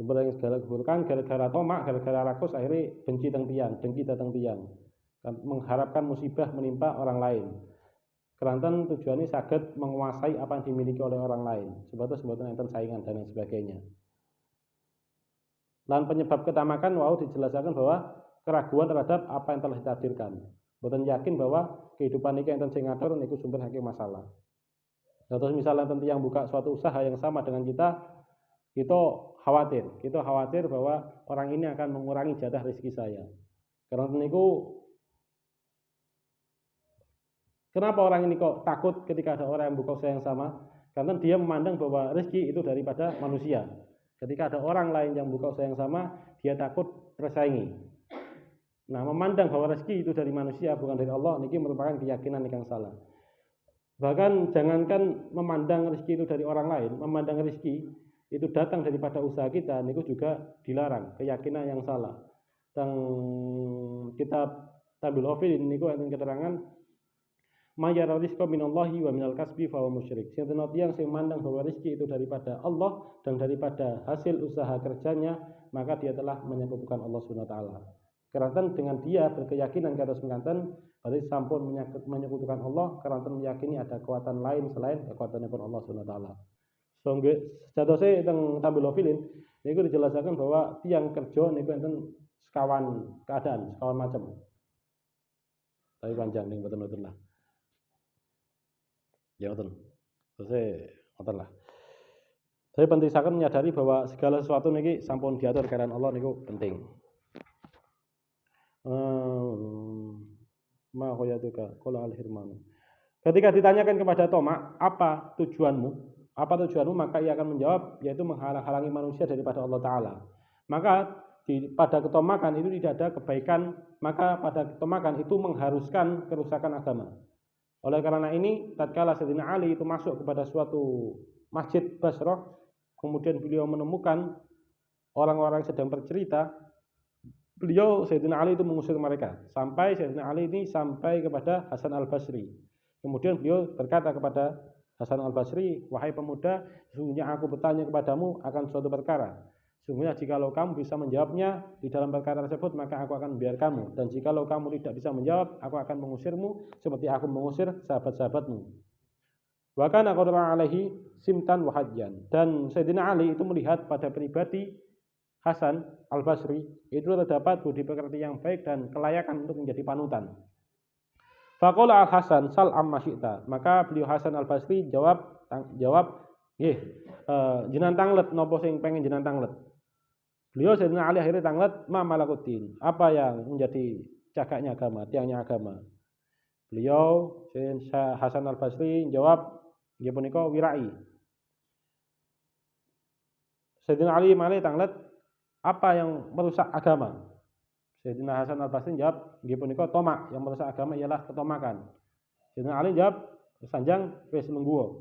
Gara-gara tomak, gara-gara rakus akhirnya benci datang tiang, mengharapkan musibah menimpa orang lain. Keranten tujuannya saged menguasai apa yang dimiliki oleh orang lain, sebatas enten saingan dan lain sebagainya. Dan penyebab ketamakan dijelaskan bahwa keraguan terhadap apa yang telah ditakdirkan. Boten yakin bahwa kehidupan niki enten sing ngatur niku sumber saking masalah. Terus misalnya enten yang buka suatu usaha yang sama dengan kita khawatir bahwa orang ini akan mengurangi jatah rezeki saya. Karena niku kenapa orang ini kok takut ketika ada orang yang buka usaha yang sama? Karena dia memandang bahwa rezeki itu daripada manusia. Ketika ada orang lain yang buka usaha yang sama, dia takut tersaingi. Nah, memandang bahwa rezeki itu dari manusia bukan dari Allah, niki merupakan keyakinan yang salah. Bahkan jangankan memandang rezeki itu dari orang lain, memandang rezeki itu datang daripada usaha kita, niku juga dilarang, keyakinan yang salah. Teng kitab Tambilul Filin niku enten keterangan mayara rizqa minallahi wa minal kasbi fa huwa musyrik. Sinten tiyang sing mandang bahwa rezeki itu daripada Allah dan daripada hasil usaha kerjanya, maka dia telah menyekutukan Allah Subhanahu wa taala. Karena dengan dia berkeyakinan kados mengatakan berarti sampun menyekutukan Allah, karena meyakini ada kekuatan lain selain kekuatanipun Allah Subhanahu wa taala. So nggih sadose teng Tambilul Filin niku dijelaskan bahwa tiang kerja niku enten sekawan keadaan, sekawan macam. Tapi panjang ning mboten-mboten lah. Ya ngoten. Terus ngoten lah. Saya penting sangat menyadari bahwa segala sesuatu niki sampun diatur kalian Allah niku penting. ma ghayatuka qala al-hirmanu. Ketika ditanyakan kepada Toma, apa tujuanmu? Apa tujuanmu? Maka ia akan menjawab, yaitu menghalang-halangi manusia daripada Allah Ta'ala. Maka pada ketomakan itu tidak ada kebaikan, maka pada ketomakan itu mengharuskan kerusakan agama. Oleh karena ini, tatkala Sayyidina Ali itu masuk kepada suatu masjid Basrah, kemudian beliau menemukan orang-orang sedang bercerita, Sayyidina Ali itu mengusir mereka. Sampai Sayyidina Ali ini sampai kepada Hasan al-Basri. Kemudian beliau berkata kepada Hasan al-Basri, wahai pemuda, sesungguhnya aku bertanya kepadamu akan suatu perkara. Sesungguhnya jikalau kamu bisa menjawabnya di dalam perkara tersebut, maka aku akan membiarkan kamu. Dan jikalau kamu tidak bisa menjawab, aku akan mengusirmu seperti aku mengusir sahabat-sahabatmu. Wa kana qadra alaihi simtan wa hajjan. Dan Sayyidina Ali itu melihat pada pribadi Hasan al-Basri itu terdapat budi pekerti yang baik dan kelayakan untuk menjadi panutan. Faqala al-Hasan sal amma syi'ta. Maka beliau Hasan al-Basri jawab, nggih, jenengan tanglet napa sing pengen jenengan tanglet. Beliau Sayyidina Ali akhirnya tanglet ma malakuddin. Apa yang menjadi cagaknya agama, tiangnya agama. Beliau Hasan al-Basri jawab, nggih punika wirai. Sayyidina Ali malih tanglet, apa yang merusak agama? Sayyidina Hasan al-Basri jawab, nggih punika tomak, yang merusak agama ialah ketomakan. Sayyidina Ali jawab, sanjang wis lungguh.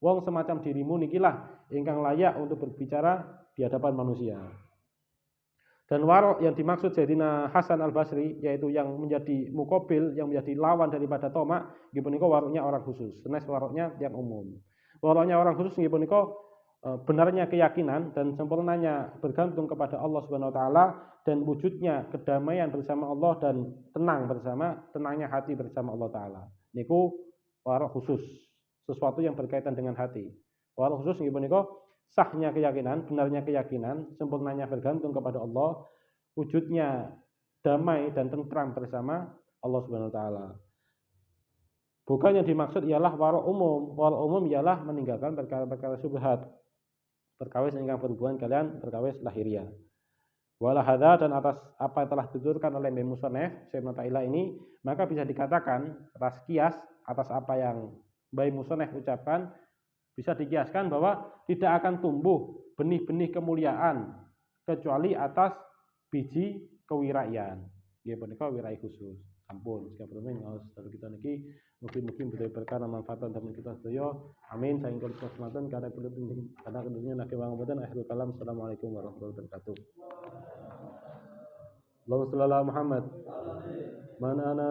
Wong semacam dirimu nikilah ingkang layak untuk berbicara di hadapan manusia. Dan warok yang dimaksud Sayyidina Hasan al-Basri yaitu yang menjadi mukobil, yang menjadi lawan daripada tomak, nggih punika waroknya orang khusus. Senes waroknya yang umum. Waroknya orang khusus nggih punika benarnya keyakinan dan sempurnanya bergantung kepada Allah Subhanahu wa taala dan wujudnya kedamaian bersama Allah dan tenangnya hati bersama Allah taala. Niku warok khusus, sesuatu yang berkaitan dengan hati. Warok khusus nggih punika sahnya keyakinan, benarnya keyakinan, sempurnanya bergantung kepada Allah, wujudnya damai dan tentram bersama Allah Subhanahu wa taala. Bukan yang dimaksud ialah warok umum. Warok umum ialah meninggalkan perkara-perkara syubhat. Perkawis ingkang berhubungan kalian perkawis lahiriah. Wala hadza, dan atas apa yang telah dituturkan oleh Mbah Musonef Syekh Taila ini, maka bisa dikatakan atas kias atas apa yang Mbah Musonef ucapkan, bisa dikiaskan bahwa tidak akan tumbuh benih-benih kemuliaan kecuali atas biji kewiraian. Nggih punika wirai khusus. Ampun, sekian ngaos kita niki mugi-mugi beri perkara manfaatan teman kita sedaya. Amin. Saya ingkar kesempatan karena kedudunya nakil wangutan akhirul kalam. Assalamualaikum warahmatullahi wabarakatuh. Allahumma shalli ala Muhammad. Mana ana